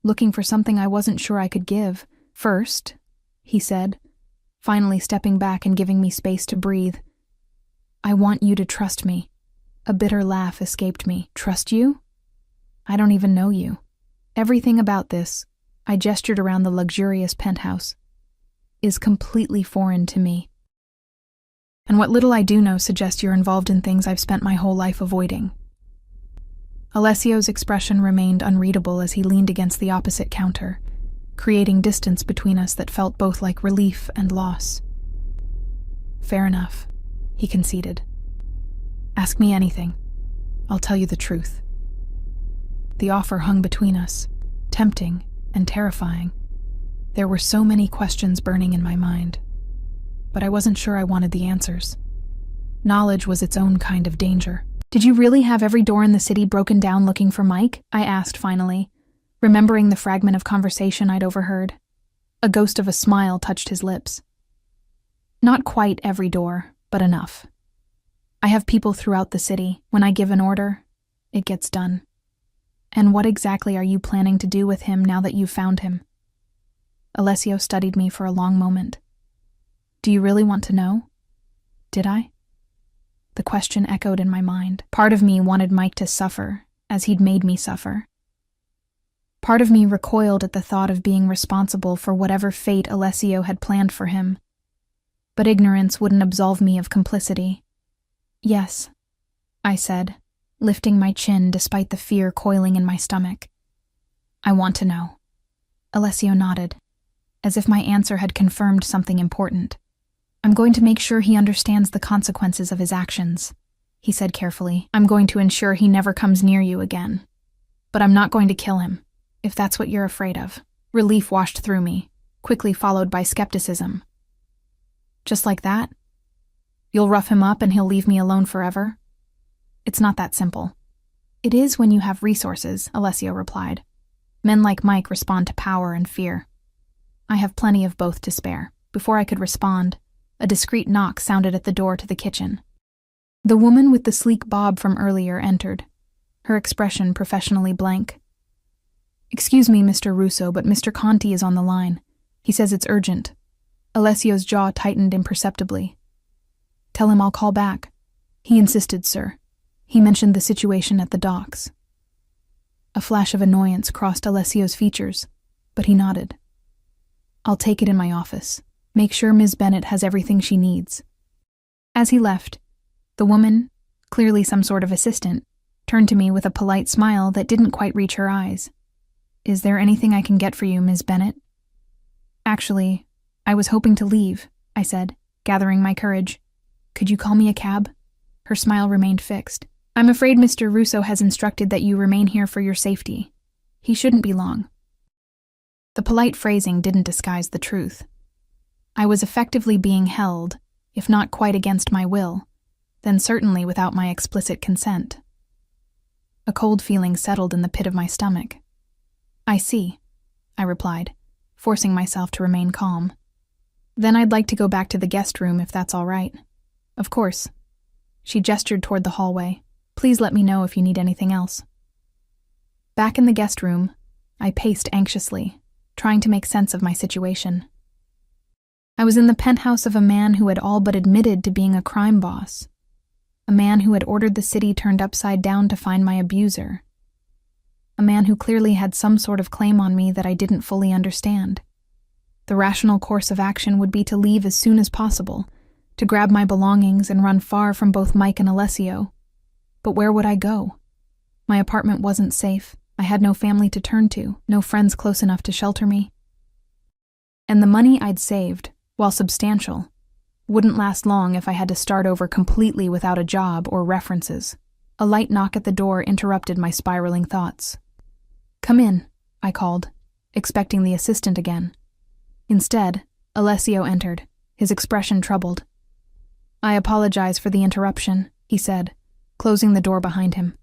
A: looking for something I wasn't sure I could give. "First," he said, finally stepping back and giving me space to breathe, "I want you to trust me." A bitter laugh escaped me. "Trust you? I don't even know you. Everything about this," I gestured around the luxurious penthouse, "is completely foreign to me. And what little I do know suggests you're involved in things I've spent my whole life avoiding." Alessio's expression remained unreadable as he leaned against the opposite counter, creating distance between us that felt both like relief and loss. "Fair enough," he conceded. "Ask me anything. I'll tell you the truth." The offer hung between us, tempting and terrifying. There were so many questions burning in my mind, but I wasn't sure I wanted the answers. Knowledge was its own kind of danger. "Did you really have every door in the city broken down looking for Mike?" I asked finally, remembering the fragment of conversation I'd overheard. A ghost of a smile touched his lips. "Not quite every door, but enough. I have people throughout the city. When I give an order, it gets done." "And what exactly are you planning to do with him now that you've found him?" Alessio studied me for a long moment. "Do you really want to know? Did I?" The question echoed in my mind. Part of me wanted Mike to suffer, as he'd made me suffer. Part of me recoiled at the thought of being responsible for whatever fate Alessio had planned for him. But ignorance wouldn't absolve me of complicity. "Yes," I said, lifting my chin despite the fear coiling in my stomach. "I want to know." Alessio nodded, as if my answer had confirmed something important. "I'm going to make sure he understands the consequences of his actions," he said carefully. "I'm going to ensure he never comes near you again. But I'm not going to kill him, if that's what you're afraid of." Relief washed through me, quickly followed by skepticism. "Just like that?" You'll rough him up and he'll leave me alone forever? It's not that simple. It is when you have resources, Alessio replied. Men like Mike respond to power and fear. I have plenty of both to spare. Before I could respond, a discreet knock sounded at the door to the kitchen. The woman with the sleek bob from earlier entered, her expression professionally blank. Excuse me, Mr. Russo, but Mr. Conti is on the line. He says it's urgent. Alessio's jaw tightened imperceptibly. Tell him I'll call back. He insisted, sir. He mentioned the situation at the docks. A flash of annoyance crossed Alessio's features, but he nodded. I'll take it in my office. Make sure Ms. Bennett has everything she needs. As he left, the woman, clearly some sort of assistant, turned to me with a polite smile that didn't quite reach her eyes. Is there anything I can get for you, Ms. Bennett? Actually, I was hoping to leave, I said, gathering my courage. Could you call me a cab? Her smile remained fixed. I'm afraid Mr. Russo has instructed that you remain here for your safety. He shouldn't be long. The polite phrasing didn't disguise the truth. I was effectively being held, if not quite against my will, then certainly without my explicit consent. A cold feeling settled in the pit of my stomach. I see, I replied, forcing myself to remain calm. Then I'd like to go back to the guest room if that's all right. Of course. She gestured toward the hallway. Please let me know if you need anything else. Back in the guest room, I paced anxiously, trying to make sense of my situation. I was in the penthouse of a man who had all but admitted to being a crime boss. A man who had ordered the city turned upside down to find my abuser. A man who clearly had some sort of claim on me that I didn't fully understand. The rational course of action would be to leave as soon as possible, to grab my belongings and run far from both Mike and Alessio. But where would I go? My apartment wasn't safe. I had no family to turn to, no friends close enough to shelter me. And the money I'd saved, while substantial, wouldn't last long if I had to start over completely without a job or references. A light knock at the door interrupted my spiraling thoughts. Come in, I called, expecting the assistant again. Instead, Alessio entered, his expression troubled. I apologize for the interruption, he said, closing the door behind him.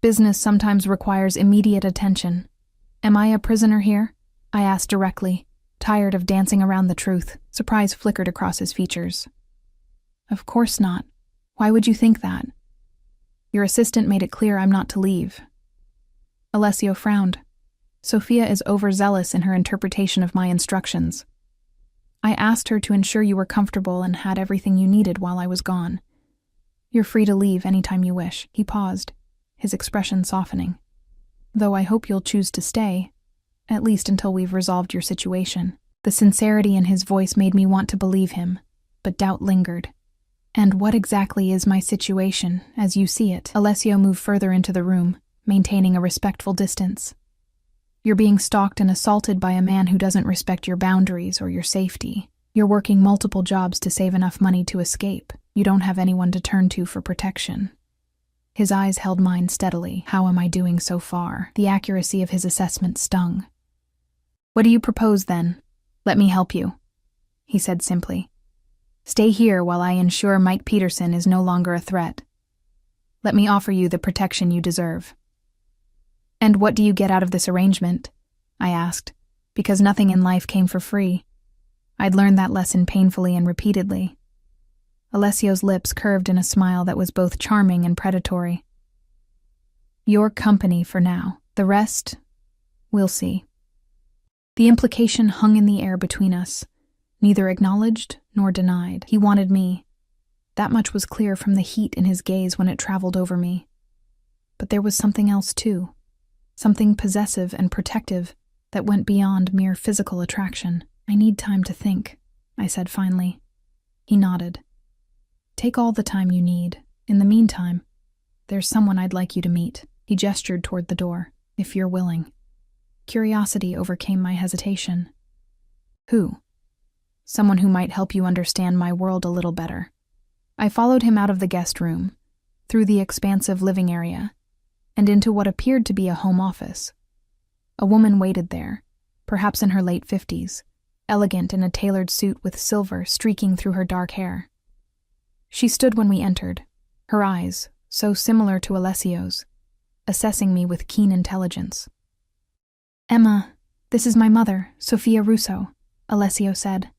A: Business sometimes requires immediate attention. Am I a prisoner here? I asked directly, tired of dancing around the truth. Surprise flickered across his features. Of course not. Why would you think that? Your assistant made it clear I'm not to leave. Alessio frowned. Sophia is overzealous in her interpretation of my instructions. I asked her to ensure you were comfortable and had everything you needed while I was gone. You're free to leave anytime you wish. He paused, his expression softening. Though I hope you'll choose to stay, at least until we've resolved your situation. The sincerity in his voice made me want to believe him, but doubt lingered. And what exactly is my situation, as you see it? Alessio moved further into the room, maintaining a respectful distance. You're being stalked and assaulted by a man who doesn't respect your boundaries or your safety. You're working multiple jobs to save enough money to escape. You don't have anyone to turn to for protection. His eyes held mine steadily. How am I doing so far? The accuracy of his assessment stung. What do you propose, then? Let me help you, he said simply. Stay here while I ensure Mike Peterson is no longer a threat. Let me offer you the protection you deserve. And what do you get out of this arrangement? I asked, because nothing in life came for free. I'd learned that lesson painfully and repeatedly. Alessio's lips curved in a smile that was both charming and predatory. Your company for now. The rest, we'll see. The implication hung in the air between us, neither acknowledged nor denied. He wanted me. That much was clear from the heat in his gaze when it traveled over me. But there was something else too, something possessive and protective that went beyond mere physical attraction. I need time to think, I said finally. He nodded. Take all the time you need. In the meantime, there's someone I'd like you to meet. He gestured toward the door, if you're willing. Curiosity overcame my hesitation. Who? Someone who might help you understand my world a little better. I followed him out of the guest room, through the expansive living area, and into what appeared to be a home office. A woman waited there, perhaps in her late 50s, elegant in a tailored suit with silver streaking through her dark hair. She stood when we entered, her eyes, so similar to Alessio's, assessing me with keen intelligence. "Emma, this is my mother, Sophia Russo," Alessio said,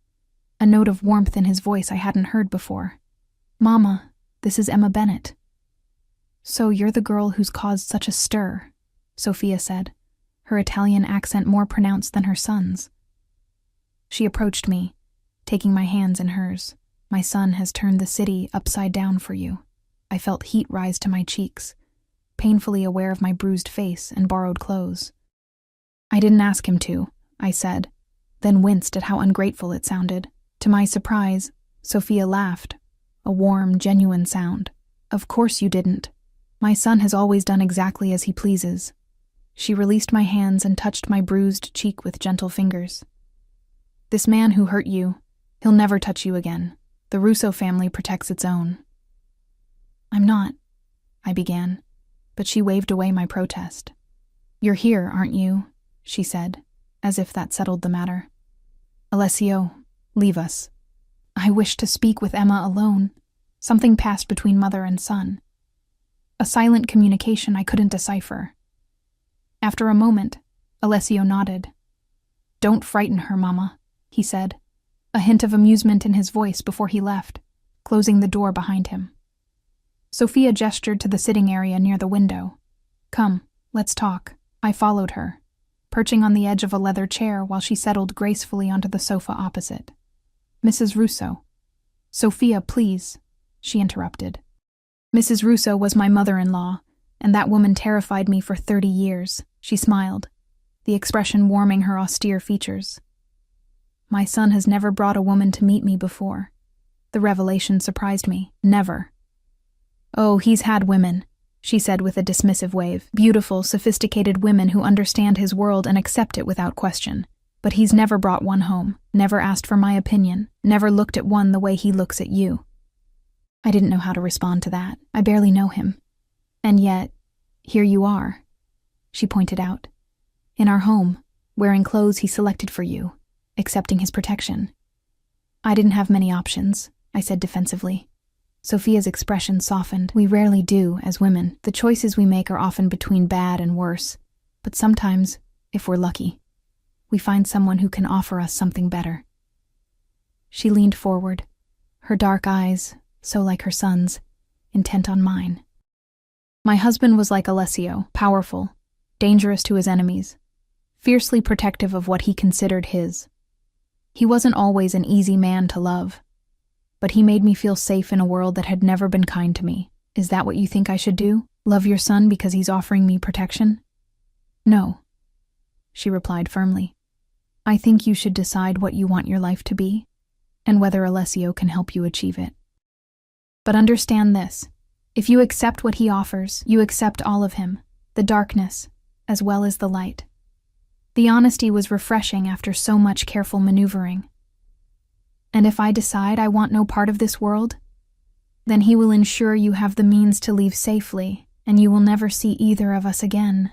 A: a note of warmth in his voice I hadn't heard before. "Mama, this is Emma Bennett." "So you're the girl who's caused such a stir," Sophia said, her Italian accent more pronounced than her son's. She approached me, taking my hands in hers. "My son has turned the city upside down for you." I felt heat rise to my cheeks, painfully aware of my bruised face and borrowed clothes. "I didn't ask him to," I said, then winced at how ungrateful it sounded. To my surprise, Sophia laughed, a warm, genuine sound. "Of course you didn't. My son has always done exactly as he pleases." She released my hands and touched my bruised cheek with gentle fingers. "This man who hurt you, he'll never touch you again. The Russo family protects its own." "I'm not," I began, but she waved away my protest. "You're here, aren't you?" she said, as if that settled the matter. "Alessio, leave us." I wished to speak with Emma alone. Something passed between mother and son. A silent communication I couldn't decipher. After a moment, Alessio nodded. "Don't frighten her, Mama," he said, a hint of amusement in his voice before he left, closing the door behind him. Sophia gestured to the sitting area near the window. "Come, let's talk." I followed her, perching on the edge of a leather chair while she settled gracefully onto the sofa opposite. "Mrs. Russo." "Sophia, please," she interrupted. Mrs. Russo was my mother-in-law, and that woman terrified me for 30 years. She smiled, the expression warming her austere features. "My son has never brought a woman to meet me before." The revelation surprised me. Never. "Oh, he's had women," she said with a dismissive wave. "Beautiful, sophisticated women who understand his world and accept it without question. But he's never brought one home, never asked for my opinion, never looked at one the way he looks at you." I didn't know how to respond to that. I barely know him. "And yet, here you are," she pointed out. "In our home, wearing clothes he selected for you, accepting his protection." "I didn't have many options," I said defensively. Sophia's expression softened. "We rarely do, as women. The choices we make are often between bad and worse. But sometimes, if we're lucky, we find someone who can offer us something better." She leaned forward, her dark eyes, so like her son's, intent on mine. "My husband was like Alessio, powerful, dangerous to his enemies, fiercely protective of what he considered his. He wasn't always an easy man to love, but he made me feel safe in a world that had never been kind to me. Is that what you think I should do? Love your son because he's offering me protection?" "No," she replied firmly. "I think you should decide what you want your life to be, and whether Alessio can help you achieve it. But understand this, if you accept what he offers, you accept all of him, the darkness, as well as the light." The honesty was refreshing after so much careful maneuvering. "And if I decide I want no part of this world, then he will ensure you have the means to leave safely, and you will never see either of us again."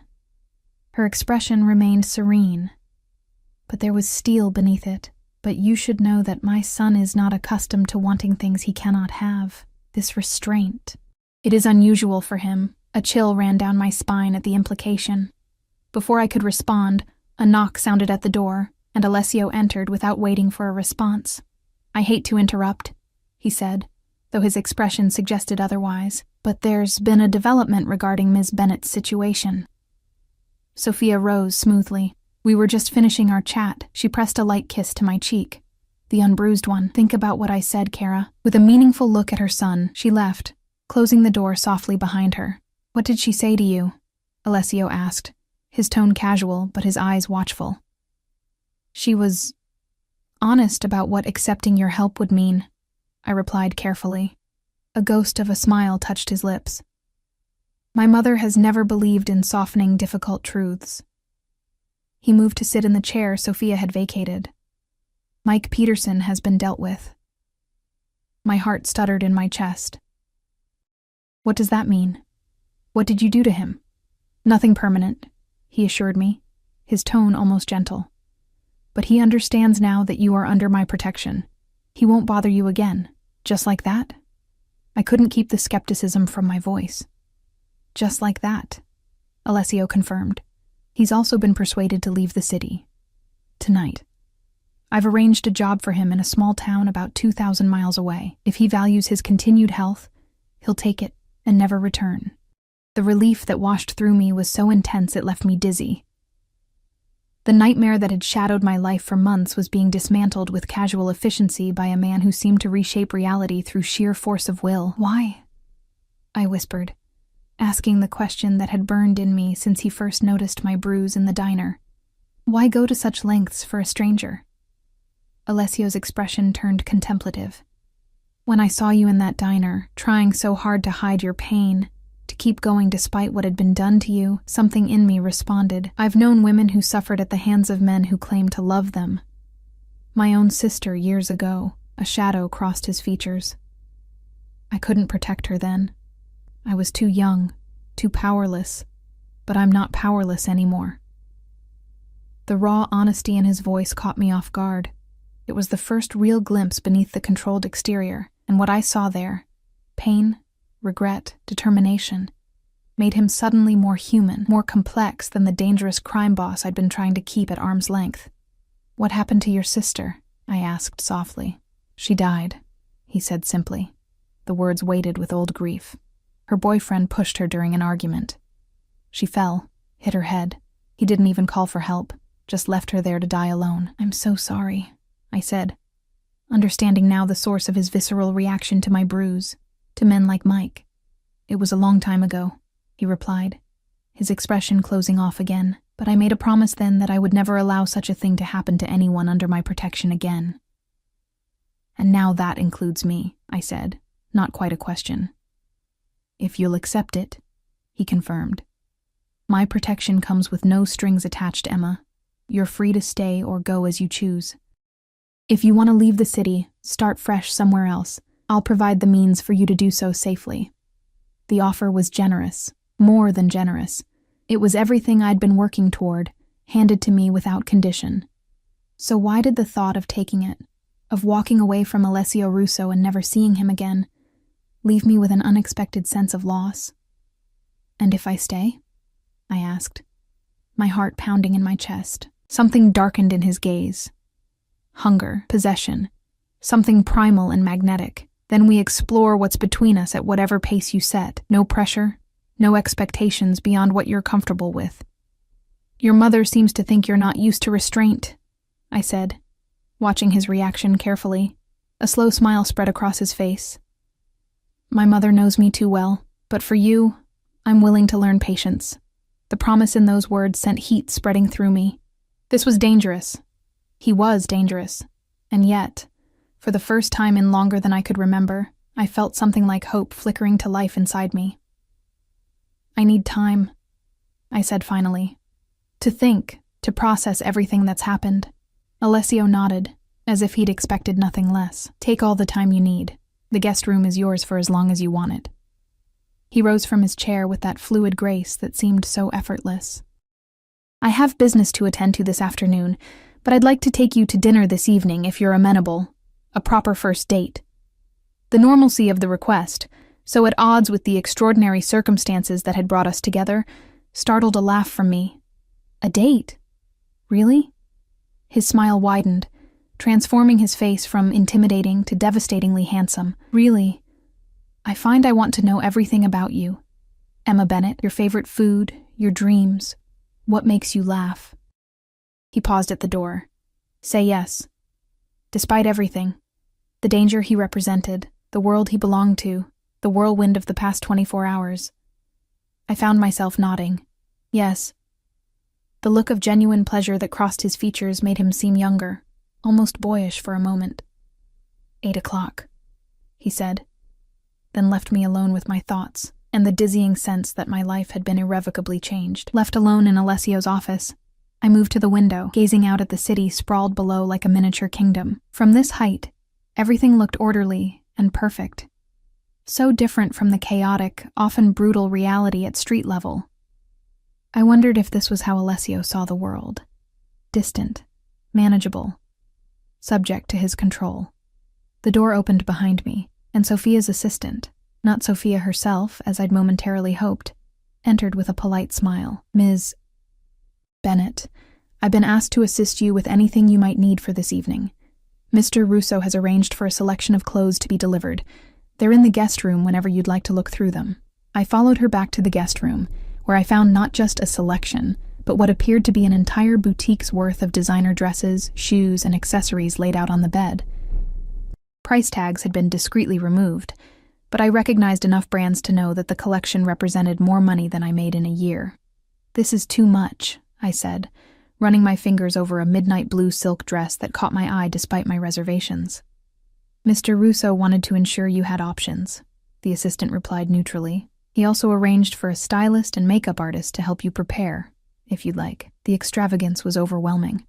A: Her expression remained serene, but there was steel beneath it. "But you should know that my son is not accustomed to wanting things he cannot have. This restraint. It is unusual for him." A chill ran down my spine at the implication. Before I could respond, a knock sounded at the door, and Alessio entered without waiting for a response. "I hate to interrupt," he said, though his expression suggested otherwise, "but there's been a development regarding Ms. Bennett's situation." Sophia rose smoothly. "We were just finishing our chat." She pressed a light kiss to my cheek, the unbruised one. "Think about what I said, Kara." With a meaningful look at her son, she left, closing the door softly behind her. "What did she say to you?" Alessio asked, his tone casual but his eyes watchful. "She was honest about what accepting your help would mean," I replied carefully. A ghost of a smile touched his lips. "My mother has never believed in softening difficult truths." He moved to sit in the chair Sophia had vacated. "Mike Peterson has been dealt with." My heart stuttered in my chest. "What does that mean? What did you do to him?" "Nothing permanent," he assured me, his tone almost gentle. "But he understands now that you are under my protection. He won't bother you again." "Just like that?" I couldn't keep the skepticism from my voice. Just like that, Alessio confirmed. He's also been persuaded to leave the city. Tonight. I've arranged a job for him in a small town about 2,000 miles away. If he values his continued health, he'll take it and never return. The relief that washed through me was so intense it left me dizzy. The nightmare that had shadowed my life for months was being dismantled with casual efficiency by a man who seemed to reshape reality through sheer force of will. Why? I whispered, asking the question that had burned in me since he first noticed my bruise in the diner. Why go to such lengths for a stranger? Alessio's expression turned contemplative. When I saw you in that diner, trying so hard to hide your pain, to keep going despite what had been done to you, something in me responded. I've known women who suffered at the hands of men who claimed to love them. My own sister years ago, a shadow crossed his features. I couldn't protect her then. I was too young, too powerless, but I'm not powerless anymore. The raw honesty in his voice caught me off guard. It was the first real glimpse beneath the controlled exterior, and what I saw there, pain, regret, determination, made him suddenly more human, more complex than the dangerous crime boss I'd been trying to keep at arm's length. What happened to your sister? I asked softly. She died, he said simply. The words weighted with old grief. Her boyfriend pushed her during an argument. She fell, hit her head. He didn't even call for help, just left her there to die alone. I'm so sorry, I said, understanding now the source of his visceral reaction to my bruise, to men like Mike. It was a long time ago, he replied, his expression closing off again, but I made a promise then that I would never allow such a thing to happen to anyone under my protection again. And now that includes me, I said, not quite a question. If you'll accept it, he confirmed. My protection comes with no strings attached, Emma. You're free to stay or go as you choose. If you want to leave the city, start fresh somewhere else, I'll provide the means for you to do so safely. The offer was generous, more than generous. It was everything I'd been working toward, handed to me without condition. So why did the thought of taking it, of walking away from Alessio Russo and never seeing him again, leave me with an unexpected sense of loss? And if I stay? I asked, my heart pounding in my chest. Something darkened in his gaze. Hunger, possession, something primal and magnetic. Then we explore what's between us at whatever pace you set. No pressure, no expectations beyond what you're comfortable with. Your mother seems to think you're not used to restraint, I said, watching his reaction carefully. A slow smile spread across his face. My mother knows me too well, but for you, I'm willing to learn patience. The promise in those words sent heat spreading through me. This was dangerous. He was dangerous. And yet, for the first time in longer than I could remember, I felt something like hope flickering to life inside me. I need time, I said finally. To think, to process everything that's happened. Alessio nodded, as if he'd expected nothing less. Take all the time you need. The guest room is yours for as long as you want it. He rose from his chair with that fluid grace that seemed so effortless. I have business to attend to this afternoon, but I'd like to take you to dinner this evening if you're amenable. A proper first date. The normalcy of the request, so at odds with the extraordinary circumstances that had brought us together, startled a laugh from me. A date? Really? His smile widened, transforming his face from intimidating to devastatingly handsome. Really? I find I want to know everything about you. Emma Bennett, your favorite food, your dreams, what makes you laugh. He paused at the door. Say yes. Despite everything, the danger he represented, the world he belonged to, the whirlwind of the past 24 hours. I found myself nodding. Yes. The look of genuine pleasure that crossed his features made him seem younger, almost boyish for a moment. 8 o'clock, he said, then left me alone with my thoughts and the dizzying sense that my life had been irrevocably changed. Left alone in Alessio's office, I moved to the window, gazing out at the city sprawled below like a miniature kingdom. From this height, everything looked orderly and perfect. So different from the chaotic, often brutal reality at street level. I wondered if this was how Alessio saw the world. Distant, manageable, subject to his control. The door opened behind me, and Sophia's assistant, Not Sophia herself, as I'd momentarily hoped, entered with a polite smile. "Ms. Bennett, I've been asked to assist you with anything you might need for this evening. Mr. Russo has arranged for a selection of clothes to be delivered. They're in the guest room whenever you'd like to look through them." I followed her back to the guest room, where I found not just a selection, but what appeared to be an entire boutique's worth of designer dresses, shoes, and accessories laid out on the bed. Price tags had been discreetly removed, but I recognized enough brands to know that the collection represented more money than I made in a year. "This is too much," I said, running my fingers over a midnight blue silk dress that caught my eye despite my reservations. "Mr. Russo wanted to ensure you had options," the assistant replied neutrally. "He also arranged for a stylist and makeup artist to help you prepare, if you'd like." The extravagance was overwhelming,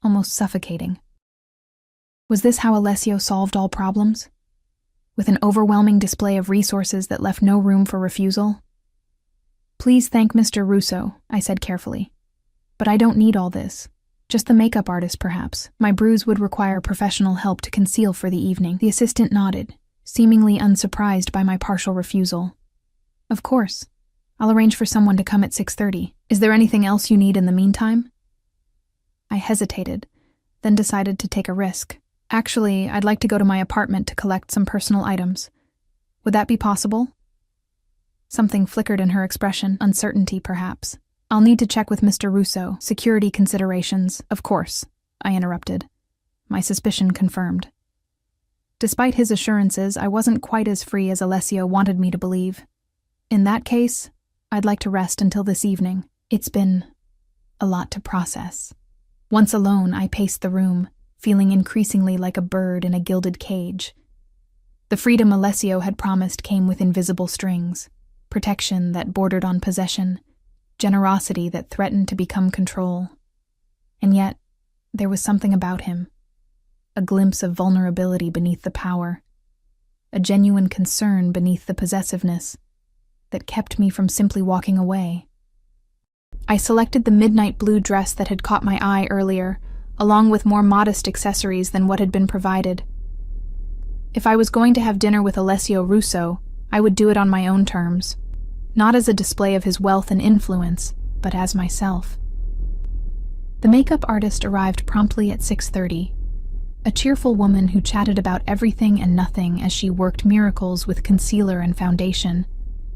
A: almost suffocating. Was this how Alessio solved all problems? With an overwhelming display of resources that left no room for refusal? "Please thank Mr. Russo," I said carefully. "But I don't need all this. Just the makeup artist, perhaps. My bruise would require professional help to conceal for the evening." The assistant nodded, seemingly unsurprised by my partial refusal. "Of course. I'll arrange for someone to come at 6:30. Is there anything else you need in the meantime?" I hesitated, then decided to take a risk. "Actually, I'd like to go to my apartment to collect some personal items. Would that be possible?" Something flickered in her expression, uncertainty perhaps. "I'll need to check with Mr. Russo. Security considerations, of course," I interrupted. My suspicion confirmed. Despite his assurances, I wasn't quite as free as Alessio wanted me to believe. "In that case, I'd like to rest until this evening. It's been a lot to process." Once alone, I paced the room, feeling increasingly like a bird in a gilded cage. The freedom Alessio had promised came with invisible strings, protection that bordered on possession, generosity that threatened to become control. And yet, there was something about him, a glimpse of vulnerability beneath the power, a genuine concern beneath the possessiveness, that kept me from simply walking away. I selected the midnight blue dress that had caught my eye earlier, along with more modest accessories than what had been provided. If I was going to have dinner with Alessio Russo, I would do it on my own terms, not as a display of his wealth and influence, but as myself. The makeup artist arrived promptly at 6:30, a cheerful woman who chatted about everything and nothing as she worked miracles with concealer and foundation,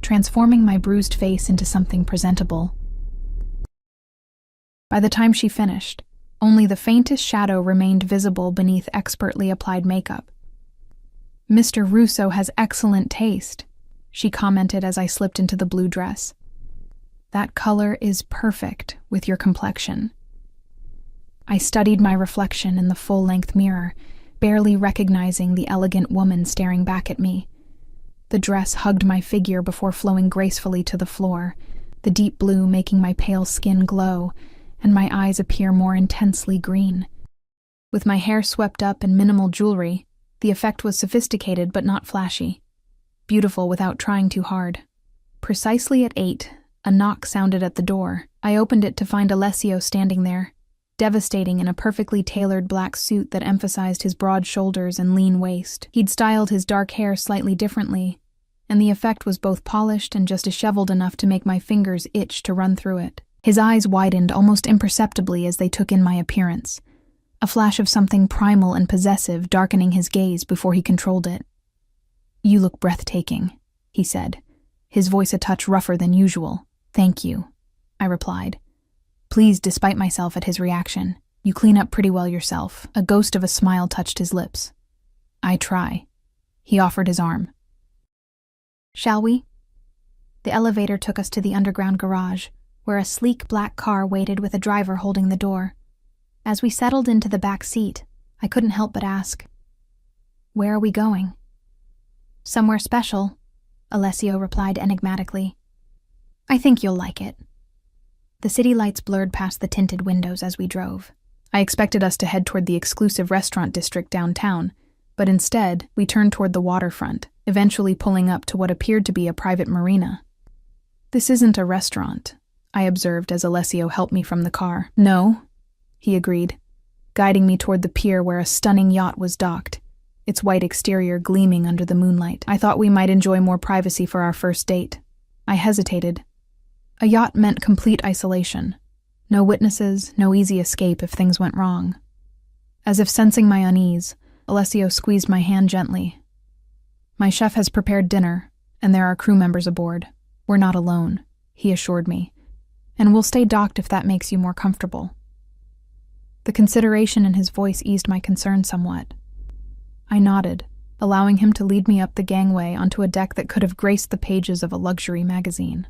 A: transforming my bruised face into something presentable. By the time she finished, only the faintest shadow remained visible beneath expertly applied makeup. "Mr. Russo has excellent taste," she commented as I slipped into the blue dress. "That color is perfect with your complexion." I studied my reflection in the full-length mirror, barely recognizing the elegant woman staring back at me. The dress hugged my figure before flowing gracefully to the floor, the deep blue making my pale skin glow and my eyes appear more intensely green. With my hair swept up and minimal jewelry, the effect was sophisticated but not flashy, beautiful without trying too hard. Precisely at 8, a knock sounded at the door. I opened it to find Alessio standing there, devastating in a perfectly tailored black suit that emphasized his broad shoulders and lean waist. He'd styled his dark hair slightly differently, and the effect was both polished and just disheveled enough to make my fingers itch to run through it. His eyes widened almost imperceptibly as they took in my appearance, a flash of something primal and possessive darkening his gaze before he controlled it. "You look breathtaking," he said, his voice a touch rougher than usual. "Thank you," I replied, pleased despite myself at his reaction. "You clean up pretty well yourself." A ghost of a smile touched his lips. "I try." He offered his arm. "Shall we?" The elevator took us to the underground garage, where a sleek black car waited with a driver holding the door. As we settled into the back seat, I couldn't help but ask, "Where are we going?" "Somewhere special," Alessio replied enigmatically. "I think you'll like it." The city lights blurred past the tinted windows as we drove. I expected us to head toward the exclusive restaurant district downtown, but instead, we turned toward the waterfront, eventually pulling up to what appeared to be a private marina. "This isn't a restaurant," I observed as Alessio helped me from the car. "No," he agreed, guiding me toward the pier where a stunning yacht was docked, its white exterior gleaming under the moonlight. I thought we might enjoy more privacy for our first date. I hesitated. A yacht meant complete isolation. No witnesses, no easy escape if things went wrong. As if sensing my unease, Alessio squeezed my hand gently. My chef has prepared dinner, and there are crew members aboard. We're not alone, he assured me, and we'll stay docked if that makes you more comfortable. The consideration in his voice eased my concern somewhat. I nodded, allowing him to lead me up the gangway onto a deck that could have graced the pages of a luxury magazine.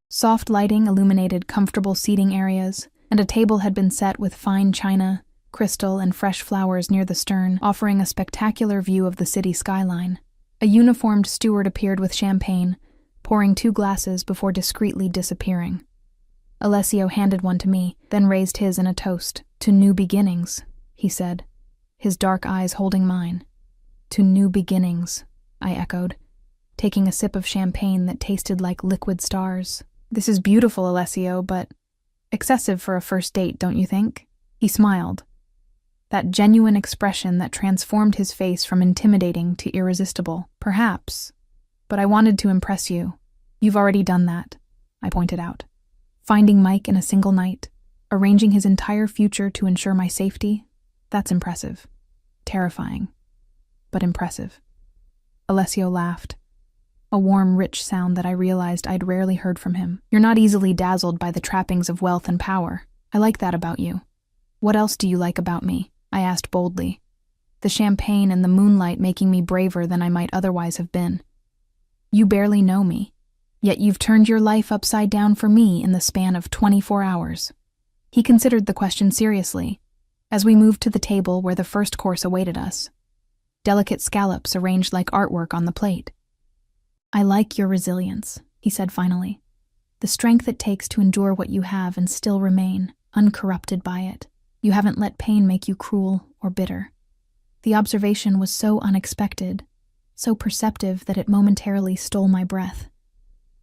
A: Soft lighting illuminated comfortable seating areas, and a table had been set with fine china, crystal, and fresh flowers near the stern, offering a spectacular view of the city skyline. A uniformed steward appeared with champagne, pouring 2 glasses before discreetly disappearing. Alessio handed one to me, then raised his in a toast. "To new beginnings," he said, his dark eyes holding mine. "To new beginnings," I echoed, taking a sip of champagne that tasted like liquid stars. "This is beautiful, Alessio, but excessive for a first date, don't you think?" He smiled, that genuine expression that transformed his face from intimidating to irresistible. "Perhaps, but I wanted to impress you. You've already done that," I pointed out. "Finding Mike in a single night, arranging his entire future to ensure my safety, that's impressive. Terrifying, but impressive." Alessio laughed, a warm, rich sound that I realized I'd rarely heard from him. "You're not easily dazzled by the trappings of wealth and power. I like that about you. What else do you like about me?" I asked boldly, the champagne and the moonlight making me braver than I might otherwise have been. "You barely know me, yet you've turned your life upside down for me in the span of 24 hours. He considered the question seriously, as we moved to the table where the first course awaited us. Delicate scallops arranged like artwork on the plate. "I like your resilience," he said finally. "The strength it takes to endure what you have and still remain, uncorrupted by it. You haven't let pain make you cruel or bitter." The observation was so unexpected, so perceptive that it momentarily stole my breath.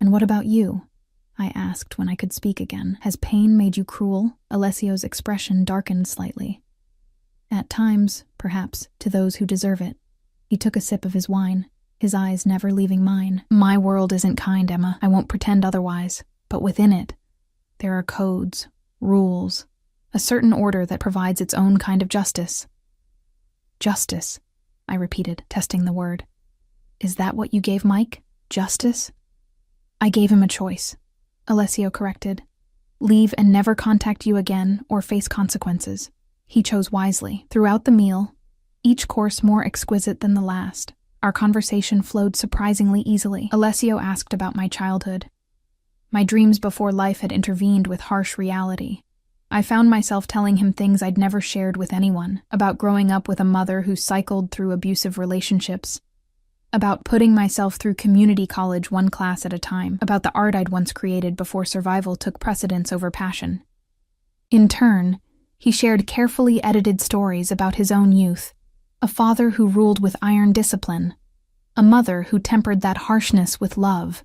A: "And what about you?" I asked when I could speak again. "Has pain made you cruel?" Alessio's expression darkened slightly. "At times, perhaps, to those who deserve it." He took a sip of his wine, his eyes never leaving mine. "My world isn't kind, Emma. I won't pretend otherwise. But within it, there are codes, rules, a certain order that provides its own kind of justice." "Justice," I repeated, testing the word. "Is that what you gave Mike? Justice?" "I gave him a choice," Alessio corrected. "Leave and never contact you again or face consequences. He chose wisely." Throughout the meal, each course more exquisite than the last, our conversation flowed surprisingly easily. Alessio asked about my childhood. My dreams before life had intervened with harsh reality. I found myself telling him things I'd never shared with anyone, about growing up with a mother who cycled through abusive relationships, about putting myself through community college one class at a time, about the art I'd once created before survival took precedence over passion. In turn, he shared carefully edited stories about his own youth, a father who ruled with iron discipline, a mother who tempered that harshness with love,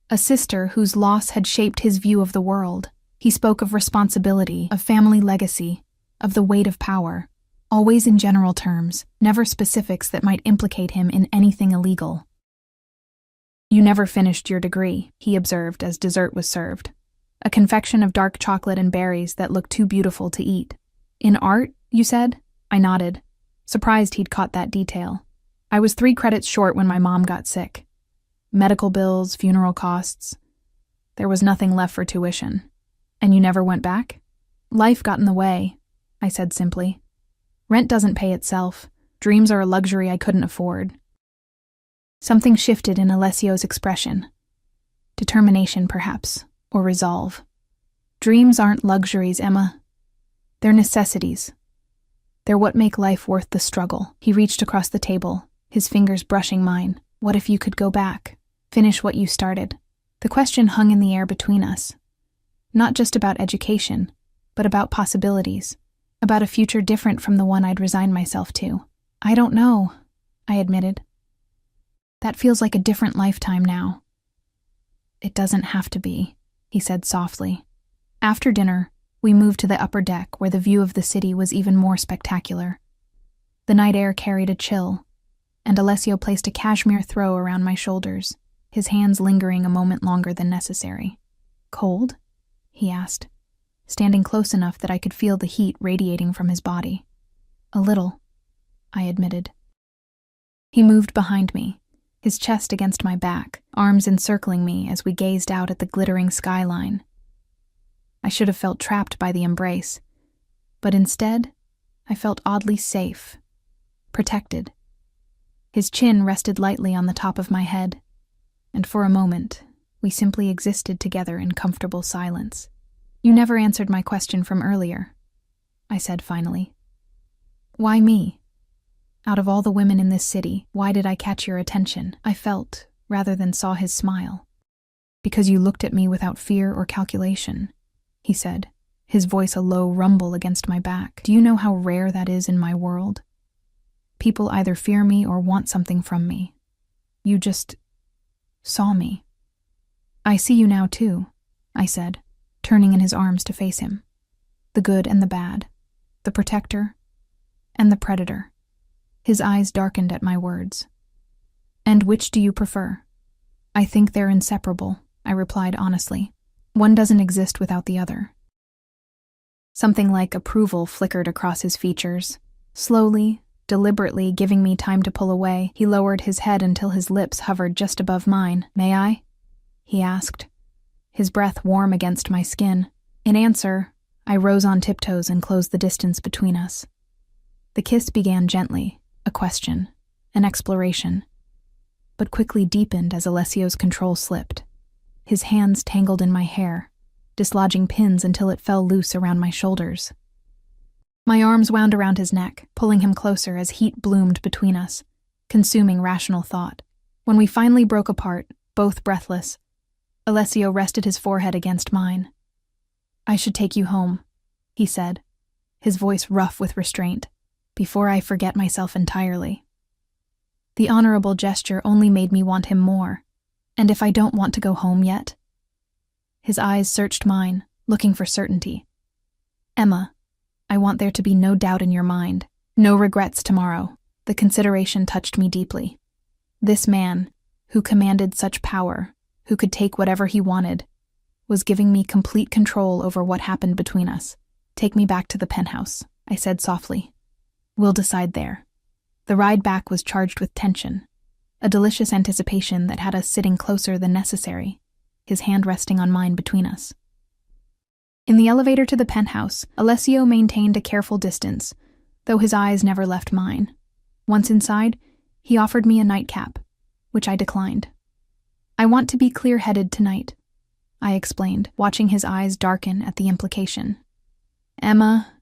A: a sister whose loss had shaped his view of the world. He spoke of responsibility, of family legacy, of the weight of power, always in general terms, never specifics that might implicate him in anything illegal. "You never finished your degree," he observed as dessert was served, a confection of dark chocolate and berries that looked too beautiful to eat. "In art, you said?" I nodded, surprised he'd caught that detail. "I was 3 credits short when my mom got sick. Medical bills, funeral costs. There was nothing left for tuition." "And you never went back?" "Life got in the way," I said simply. "Rent doesn't pay itself. Dreams are a luxury I couldn't afford." Something shifted in Alessio's expression. Determination, perhaps, or resolve. "Dreams aren't luxuries, Emma. They're necessities. They're what make life worth the struggle." He reached across the table, his fingers brushing mine. "What if you could go back, finish what you started?" The question hung in the air between us. Not just about education, but about possibilities, about a future different from the one I'd resigned myself to. "I don't know," I admitted. "That feels like a different lifetime now." "It doesn't have to be," he said softly. After dinner, we moved to the upper deck where the view of the city was even more spectacular. The night air carried a chill, and Alessio placed a cashmere throw around my shoulders, his hands lingering a moment longer than necessary. "Cold?" he asked, standing close enough that I could feel the heat radiating from his body. "A little," I admitted. He moved behind me, his chest against my back, arms encircling me as we gazed out at the glittering skyline. I should have felt trapped by the embrace, but instead, I felt oddly safe, protected. His chin rested lightly on the top of my head, and for a moment, we simply existed together in comfortable silence. "You never answered my question from earlier," I said finally. "Why me? Out of all the women in this city, why did I catch your attention?" I felt, rather than saw his smile. "Because you looked at me without fear or calculation," he said, his voice a low rumble against my back. "Do you know how rare that is in my world? People either fear me or want something from me. You just saw me." "I see you now too," I said, turning in his arms to face him. "The good and the bad, the protector and the predator." His eyes darkened at my words. "And which do you prefer?" "I think they're inseparable," I replied honestly. "One doesn't exist without the other." Something like approval flickered across his features. Slowly, deliberately giving me time to pull away, he lowered his head until his lips hovered just above mine. "May I?" he asked, his breath warm against my skin. In answer, I rose on tiptoes and closed the distance between us. The kiss began gently, a question, an exploration, but quickly deepened as Alessio's control slipped. His hands tangled in my hair, dislodging pins until it fell loose around my shoulders. My arms wound around his neck, pulling him closer as heat bloomed between us, consuming rational thought. When we finally broke apart, both breathless, Alessio rested his forehead against mine. "I should take you home," he said, his voice rough with restraint, "before I forget myself entirely." The honorable gesture only made me want him more. "And if I don't want to go home yet?" His eyes searched mine, looking for certainty. "Emma, I want there to be no doubt in your mind, no regrets tomorrow." The consideration touched me deeply. This man, who commanded such power, who could take whatever he wanted, was giving me complete control over what happened between us. "Take me back to the penthouse," I said softly. "We'll decide there." The ride back was charged with tension, a delicious anticipation that had us sitting closer than necessary, his hand resting on mine between us. In the elevator to the penthouse, Alessio maintained a careful distance, though his eyes never left mine. Once inside, he offered me a nightcap, which I declined. "I want to be clear-headed tonight," I explained, watching his eyes darken at the implication. "Emma,"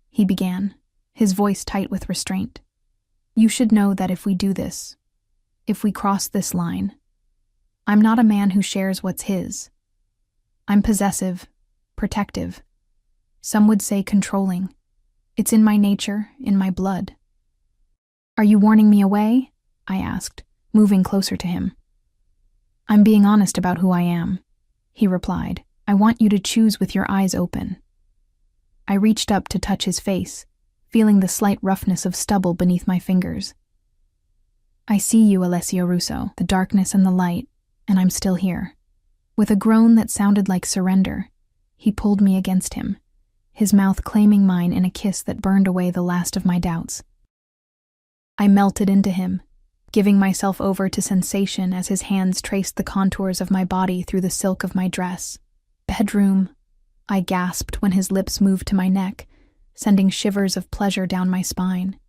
A: he began, his voice tight with restraint, "you should know that if we do this, if we cross this line, I'm not a man who shares what's his. I'm possessive, protective. Some would say controlling. It's in my nature, in my blood." "Are you warning me away?" I asked, moving closer to him. "I'm being honest about who I am," he replied. "I want you to choose with your eyes open." I reached up to touch his face, feeling the slight roughness of stubble beneath my fingers. "I see you, Alessio Russo, the darkness and the light, and I'm still here." With a groan that sounded like surrender, he pulled me against him, his mouth claiming mine in a kiss that burned away the last of my doubts. I melted into him, giving myself over to sensation as his hands traced the contours of my body through the silk of my dress. "Bedroom," I gasped when his lips moved to my neck, sending shivers of pleasure down my spine.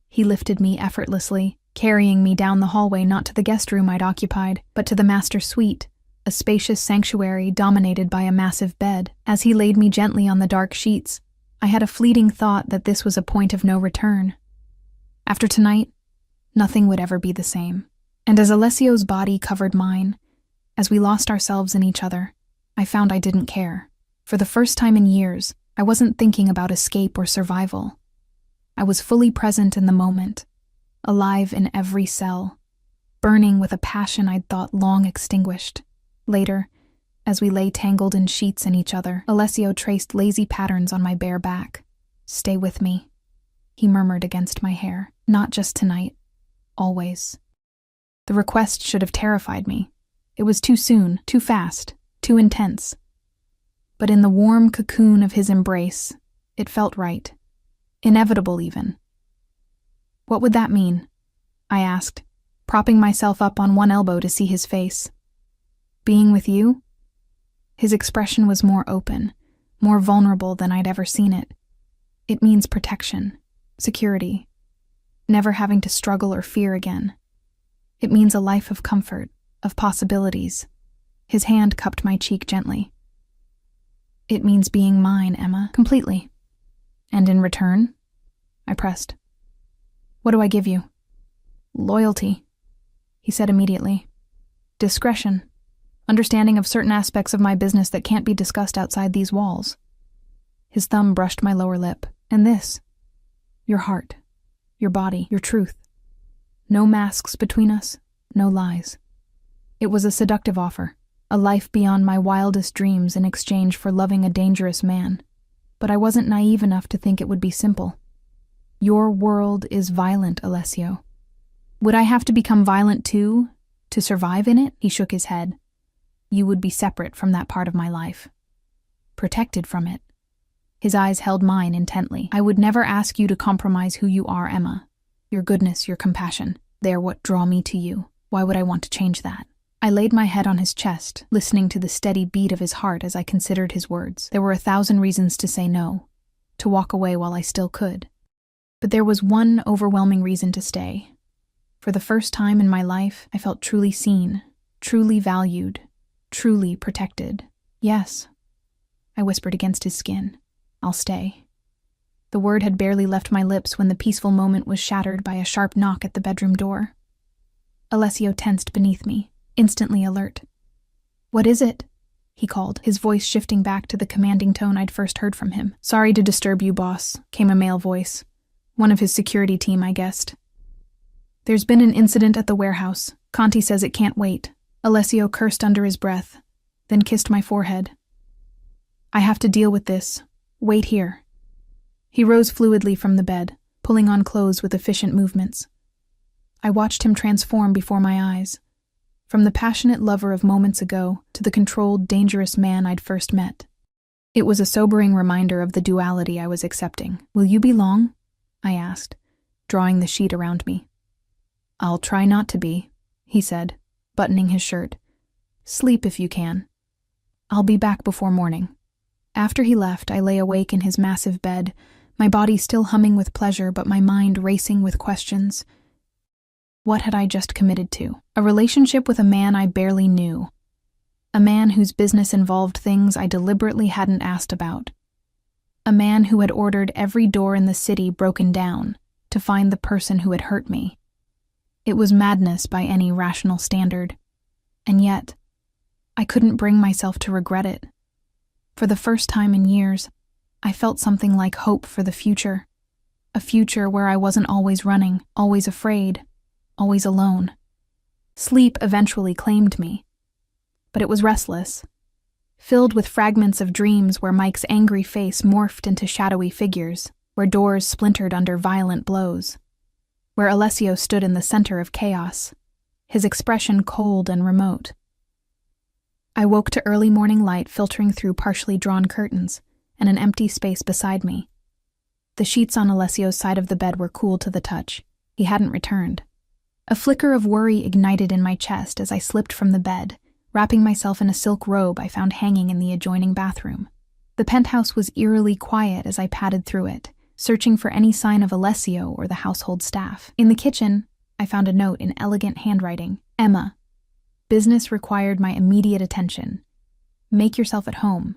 A: He lifted me effortlessly, carrying me down the hallway not to the guest room I'd occupied, but to the master suite, a spacious sanctuary dominated by a massive bed. As he laid me gently on the dark sheets, I had a fleeting thought that this was a point of no return. After tonight, nothing would ever be the same. And as Alessio's body covered mine, as we lost ourselves in each other, I found I didn't care. For the first time in years, I wasn't thinking about escape or survival. I was fully present in the moment, alive in every cell, burning with a passion I'd thought long extinguished. Later, as we lay tangled in sheets in each other, Alessio traced lazy patterns on my bare back. "Stay with me," he murmured against my hair. Not just tonight. Always. The request should have terrified me. It was too soon, too fast, too intense. But in the warm cocoon of his embrace, it felt right. Inevitable, even. What would that mean? I asked, propping myself up on one elbow to see his face. Being with you? His expression was more open, more vulnerable than I'd ever seen it. It means protection, security, never having to struggle or fear again. It means a life of comfort, of possibilities. His hand cupped my cheek gently. It means being mine, Emma, completely. And in return? I pressed. What do I give you? Loyalty, he said immediately. Discretion. Understanding of certain aspects of my business that can't be discussed outside these walls. His thumb brushed my lower lip. And this. Your heart. Your body. Your truth. No masks between us. No lies. It was a seductive offer. A life beyond my wildest dreams in exchange for loving a dangerous man. But I wasn't naive enough to think it would be simple. Your world is violent, Alessio. Would I have to become violent too, to survive in it? He shook his head. You would be separate from that part of my life. Protected from it. His eyes held mine intently. I would never ask you to compromise who you are, Emma. Your goodness, your compassion, they're what draw me to you. Why would I want to change that? I laid my head on his chest, listening to the steady beat of his heart as I considered his words. There were 1,000 reasons to say no, to walk away while I still could. But there was one overwhelming reason to stay. For the first time in my life, I felt truly seen, truly valued, truly protected. Yes, I whispered against his skin. I'll stay. The word had barely left my lips when the peaceful moment was shattered by a sharp knock at the bedroom door. Alessio tensed beneath me, instantly alert. What is it? He called, his voice shifting back to the commanding tone I'd first heard from him. Sorry to disturb you, boss, came a male voice. One of his security team, I guessed. There's been an incident at the warehouse. Conti says it can't wait. Alessio cursed under his breath, then kissed my forehead. I have to deal with this. Wait here. He rose fluidly from the bed, pulling on clothes with efficient movements. I watched him transform before my eyes, from the passionate lover of moments ago to the controlled, dangerous man I'd first met. It was a sobering reminder of the duality I was accepting. Will you be long? I asked, drawing the sheet around me. I'll try not to be, he said, buttoning his shirt. Sleep if you can. I'll be back before morning. After he left, I lay awake in his massive bed, my body still humming with pleasure but my mind racing with questions. What had I just committed to? A relationship with a man I barely knew. A man whose business involved things I deliberately hadn't asked about. A man who had ordered every door in the city broken down to find the person who had hurt me. It was madness by any rational standard. And yet, I couldn't bring myself to regret it. For the first time in years, I felt something like hope for the future. A future where I wasn't always running, always afraid, always alone. Sleep eventually claimed me. But it was restless, filled with fragments of dreams where Mike's angry face morphed into shadowy figures, where doors splintered under violent blows, where Alessio stood in the center of chaos, his expression cold and remote. I woke to early morning light filtering through partially drawn curtains and an empty space beside me. The sheets on Alessio's side of the bed were cool to the touch. He hadn't returned. A flicker of worry ignited in my chest as I slipped from the bed, wrapping myself in a silk robe I found hanging in the adjoining bathroom. The penthouse was eerily quiet as I padded through it, searching for any sign of Alessio or the household staff. In the kitchen, I found a note in elegant handwriting. Emma. Business required my immediate attention. Make yourself at home.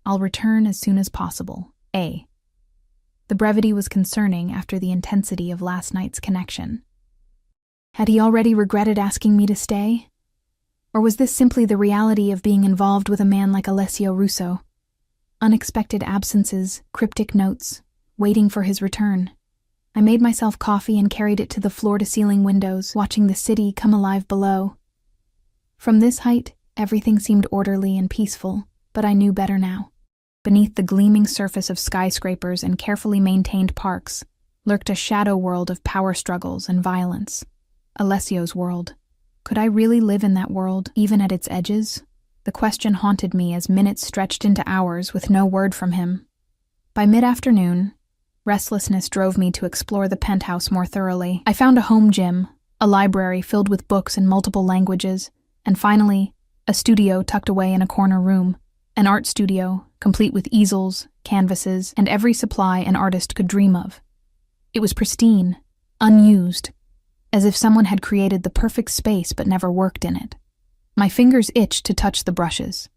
A: I'll return as soon as possible. A. The brevity was concerning after the intensity of last night's connection. Had he already regretted asking me to stay? Or was this simply the reality of being involved with a man like Alessio Russo? Unexpected absences, cryptic notes, waiting for his return. I made myself coffee and carried it to the floor-to-ceiling windows, watching the city come alive below. From this height, everything seemed orderly and peaceful, but I knew better now. Beneath the gleaming surface of skyscrapers and carefully maintained parks lurked a shadow world of power struggles and violence. Alessio's world. Could I really live in that world, even at its edges? The question haunted me as minutes stretched into hours with no word from him. By mid-afternoon, restlessness drove me to explore the penthouse more thoroughly. I found a home gym, a library filled with books in multiple languages, and finally, a studio tucked away in a corner room. An art studio, complete with easels, canvases, and every supply an artist could dream of. It was pristine, unused, as if someone had created the perfect space but never worked in it. My fingers itched to touch the brushes,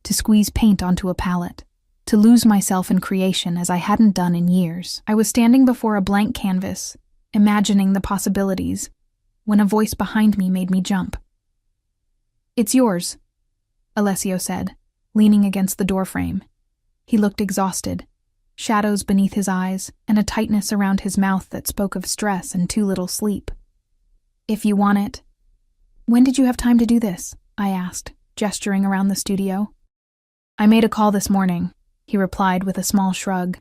A: to squeeze paint onto a palette, to lose myself in creation as I hadn't done in years. I was standing before a blank canvas, imagining the possibilities, when a voice behind me made me jump. "It's yours," Alessio said, leaning against the doorframe. He looked exhausted, shadows beneath his eyes, and a tightness around his mouth that spoke of stress and too little sleep. "If you want it." "When did you have time to do this?" I asked, gesturing around the studio. "I made a call this morning," he replied with a small shrug,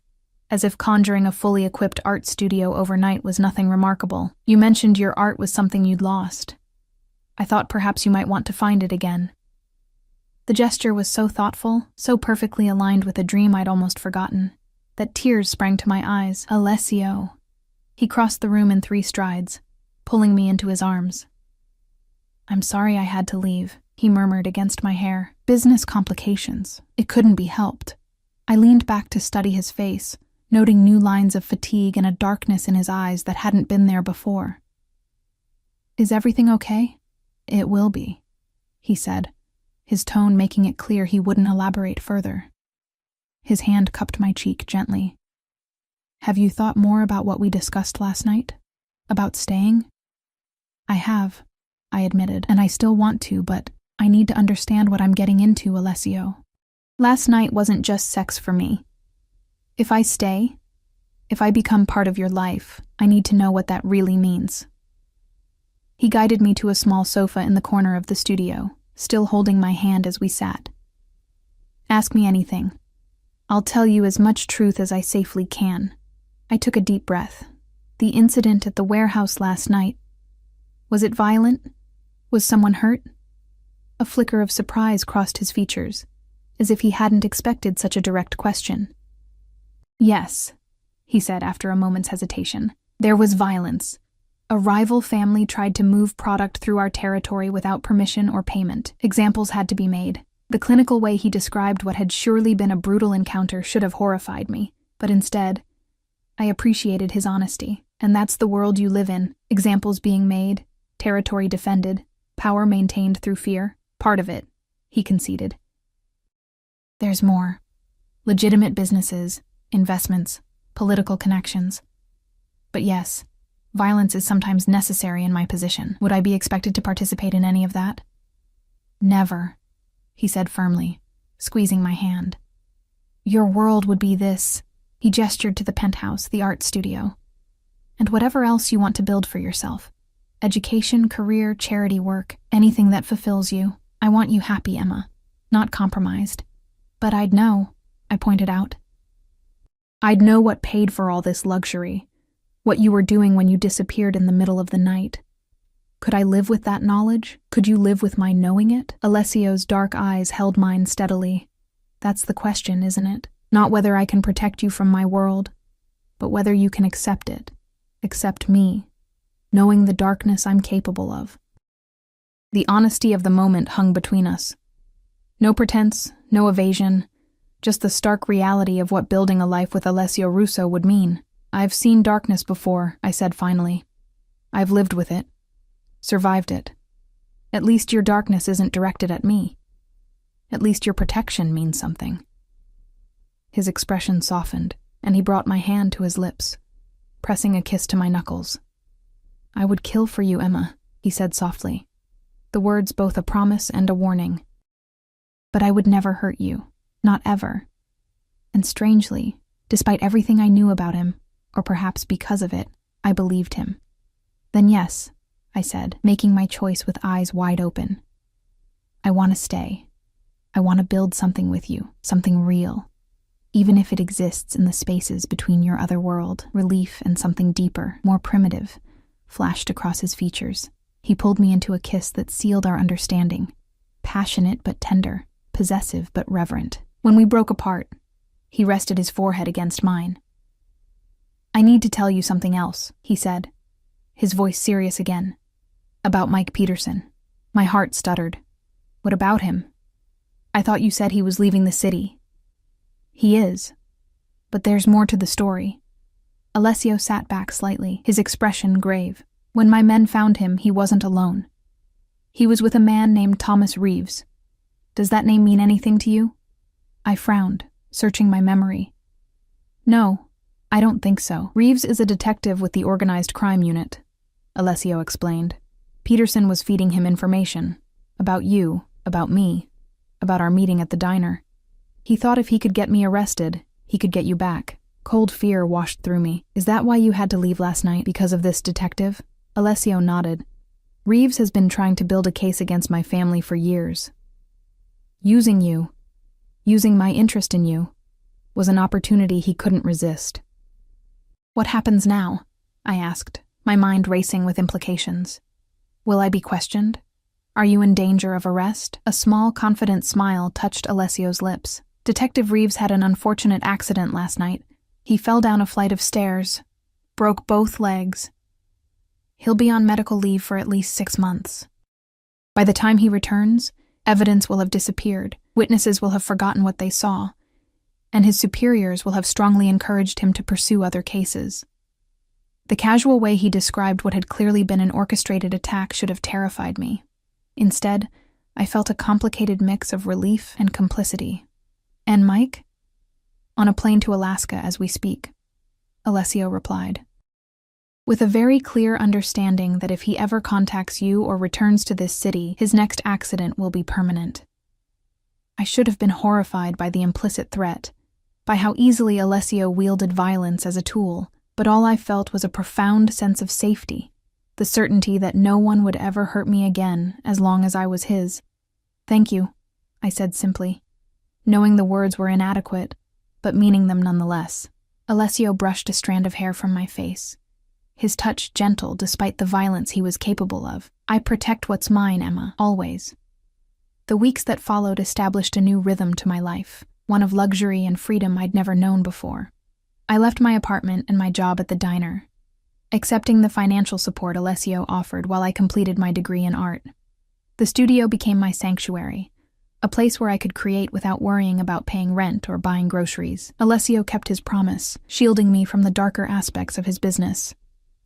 A: as if conjuring a fully equipped art studio overnight was nothing remarkable. "You mentioned your art was something you'd lost. I thought perhaps you might want to find it again." The gesture was so thoughtful, so perfectly aligned with a dream I'd almost forgotten, that tears sprang to my eyes. "Alessio." He crossed the room in 3 strides, pulling me into his arms. "I'm sorry I had to leave," he murmured against my hair. "Business complications. It couldn't be helped." I leaned back to study his face, noting new lines of fatigue and a darkness in his eyes that hadn't been there before. "Is everything okay?" "It will be," he said, his tone making it clear he wouldn't elaborate further. His hand cupped my cheek gently. "Have you thought more about what we discussed last night? About staying?" "I have," I admitted, "and I still want to, but I need to understand what I'm getting into, Alessio. Last night wasn't just sex for me. If I stay, if I become part of your life, I need to know what that really means." He guided me to a small sofa in the corner of the studio, still holding my hand as we sat. "Ask me anything. I'll tell you as much truth as I safely can." I took a deep breath. The incident at the warehouse last night. Was it violent? Was someone hurt? A flicker of surprise crossed his features, as if he hadn't expected such a direct question. "Yes," he said after a moment's hesitation. "There was violence. A rival family tried to move product through our territory without permission or payment. Examples had to be made. The clinical way he described what had surely been a brutal encounter should have horrified me, but instead, I appreciated his honesty. And that's the world you live in. Examples being made, territory defended, power maintained through fear. Part of it," he conceded. "There's more. Legitimate businesses, investments, political connections. But yes, violence is sometimes necessary in my position. Would I be expected to participate in any of that?" "Never," he said firmly, squeezing my hand. "Your world would be this," he gestured to the penthouse, the art studio, "and whatever else you want to build for yourself. Education, career, charity work, anything that fulfills you. I want you happy, Emma, not compromised." "But I'd know," I pointed out. "I'd know what paid for all this luxury, what you were doing when you disappeared in the middle of the night. Could I live with that knowledge? Could you live with my knowing it?" Alessio's dark eyes held mine steadily. "That's the question, isn't it? Not whether I can protect you from my world, but whether you can accept it, accept me, knowing the darkness I'm capable of." The honesty of the moment hung between us. No pretense, no evasion, just the stark reality of what building a life with Alessio Russo would mean. "I've seen darkness before," I said finally. "I've lived with it, survived it. At least your darkness isn't directed at me. At least your protection means something." His expression softened, and he brought my hand to his lips, pressing a kiss to my knuckles. "I would kill for you, Emma," he said softly, the words both a promise and a warning. "But I would never hurt you, not ever." And strangely, despite everything I knew about him, or perhaps because of it, I believed him. "Then yes," I said, making my choice with eyes wide open. "I want to stay. I want to build something with you, something real. even if it exists in the spaces between your other world. Relief and something deeper, more primitive, flashed across his features. He pulled me into a kiss that sealed our understanding, passionate but tender, possessive but reverent. When we broke apart, he rested his forehead against mine. "I need to tell you something else," he said, his voice serious again. "About Mike Peterson." My heart stuttered. "What about him? I thought you said he was leaving the city." "He is. But there's more to the story." Alessio sat back slightly, his expression grave. "When my men found him, he wasn't alone. He was with a man named Thomas Reeves. Does that name mean anything to you?" I frowned, searching my memory. "No, I don't think so. Reeves is a detective with the organized crime unit," Alessio explained. "Peterson was feeding him information. About you, about me, about our meeting at the diner. He thought if he could get me arrested, he could get you back." Cold fear washed through me. "Is that why you had to leave last night, because of this detective?" Alessio nodded. "Reeves has been trying to build a case against my family for years. Using you, using my interest in you, was an opportunity he couldn't resist." "What happens now?" I asked, my mind racing with implications. "Will I be questioned? Are you in danger of arrest?" A small, confident smile touched Alessio's lips. "Detective Reeves had an unfortunate accident last night. He fell down a flight of stairs, broke both legs. He'll be on medical leave for at least 6 months. By the time he returns, evidence will have disappeared, witnesses will have forgotten what they saw, and his superiors will have strongly encouraged him to pursue other cases." The casual way he described what had clearly been an orchestrated attack should have terrified me. Instead, I felt a complicated mix of relief and complicity. "And Mike?" "On a plane to Alaska as we speak," Alessio replied, with a very clear understanding that if he ever contacts you or returns to this city, his next accident will be permanent. I should have been horrified by the implicit threat, by how easily Alessio wielded violence as a tool, but all I felt was a profound sense of safety, the certainty that no one would ever hurt me again as long as I was his. "Thank you," I said simply, knowing the words were inadequate, but meaning them nonetheless. Alessio brushed a strand of hair from my face, his touch gentle despite the violence he was capable of. "I protect what's mine, Emma, always." The weeks that followed established a new rhythm to my life, one of luxury and freedom I'd never known before. I left my apartment and my job at the diner, accepting the financial support Alessio offered while I completed my degree in art. The studio became my sanctuary, a place where I could create without worrying about paying rent or buying groceries. Alessio kept his promise, shielding me from the darker aspects of his business.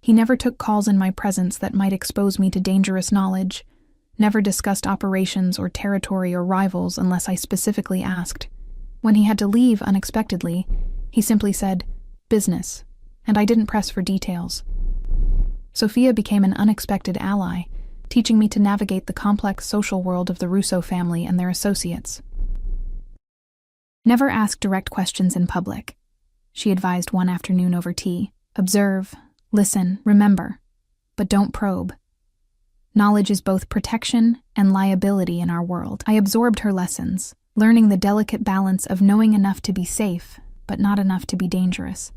A: He never took calls in my presence that might expose me to dangerous knowledge, never discussed operations or territory or rivals unless I specifically asked. When he had to leave unexpectedly, he simply said, "Business," and I didn't press for details. Sophia became an unexpected ally, teaching me to navigate the complex social world of the Russo family and their associates. "Never ask direct questions in public," she advised one afternoon over tea. "Observe, listen, remember, but don't probe. Knowledge is both protection and liability in our world." I absorbed her lessons, learning the delicate balance of knowing enough to be safe, but not enough to be dangerous.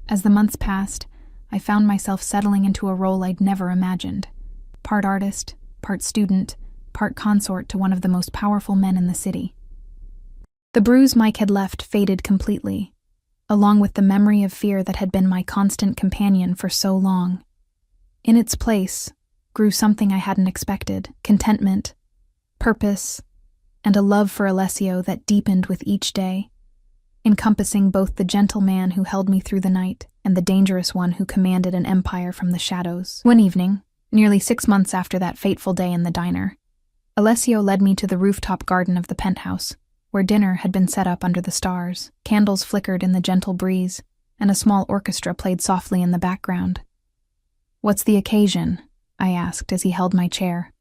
A: As the months passed, I found myself settling into a role I'd never imagined. Part artist, part student, part consort to one of the most powerful men in the city. The bruise Mike had left faded completely, along with the memory of fear that had been my constant companion for so long. In its place grew something I hadn't expected: contentment, purpose, and a love for Alessio that deepened with each day, encompassing both the gentle man who held me through the night and the dangerous one who commanded an empire from the shadows. One evening, nearly 6 months after that fateful day in the diner, Alessio led me to the rooftop garden of the penthouse, where dinner had been set up under the stars. Candles flickered in the gentle breeze, and a small orchestra played softly in the background. "What's the occasion?" I asked as he held my chair.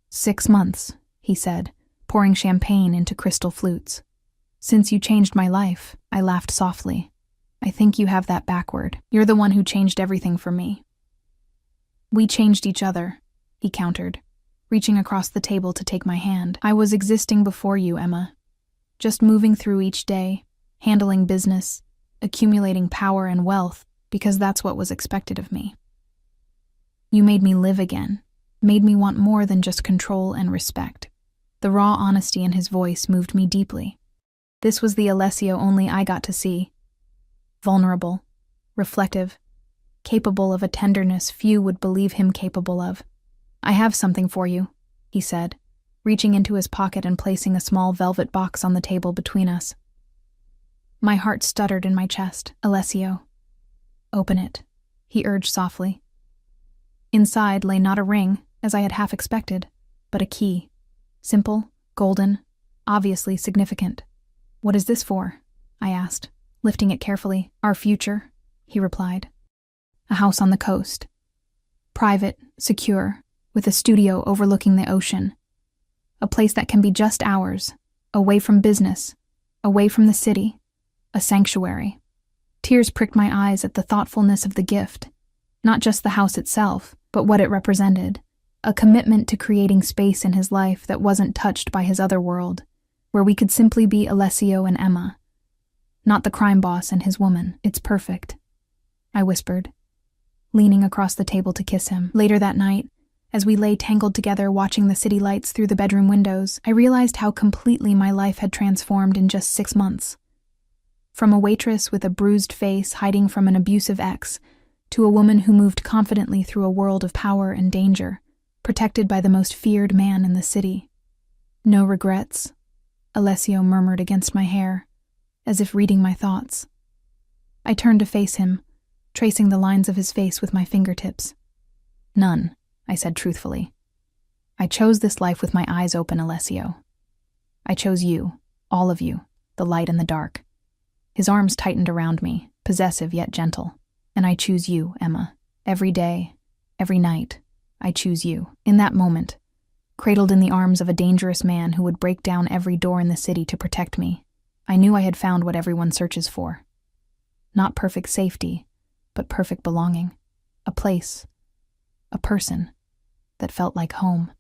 A: 6 months, he said, pouring champagne into crystal flutes. "Since you changed my life," I laughed softly. "I think you have that backward. You're the one who changed everything for me." "We changed each other," he countered, reaching across the table to take my hand. "I was existing before you, Emma, just moving through each day, handling business, accumulating power and wealth, because that's what was expected of me. You made me live again, made me want more than just control and respect. The raw honesty in his voice moved me deeply. This was the Alessio only I got to see. Vulnerable, reflective, capable of a tenderness few would believe him capable of. "I have something for you," he said, reaching into his pocket and placing a small velvet box on the table between us. My heart stuttered in my chest. "Alessio." "Open it," he urged softly. Inside lay not a ring, as I had half expected, but a key. Simple, golden, obviously significant. "What is this for?" I asked, lifting it carefully. "Our future," he replied. "A house on the coast. Private, secure, with a studio overlooking the ocean. A place that can be just ours, away from business, away from the city. A sanctuary." Tears pricked my eyes at the thoughtfulness of the gift. Not just the house itself, but what it represented. A commitment to creating space in his life that wasn't touched by his other world, where we could simply be Alessio and Emma. Not the crime boss and his woman. "It's perfect," I whispered, leaning across the table to kiss him. Later that night, as we lay tangled together watching the city lights through the bedroom windows, I realized how completely my life had transformed in just 6 months. From a waitress with a bruised face hiding from an abusive ex, to a woman who moved confidently through a world of power and danger, protected by the most feared man in the city. "No regrets," Alessio murmured against my hair, as if reading my thoughts. I turned to face him, tracing the lines of his face with my fingertips. "None," I said truthfully. "I chose this life with my eyes open, Alessio. I chose you, all of you, the light and the dark." His arms tightened around me, possessive yet gentle. "And I choose you, Emma. Every day, every night, I choose you." In that moment, cradled in the arms of a dangerous man who would break down every door in the city to protect me, I knew I had found what everyone searches for. Not perfect safety, but perfect belonging. A place, a person, that felt like home.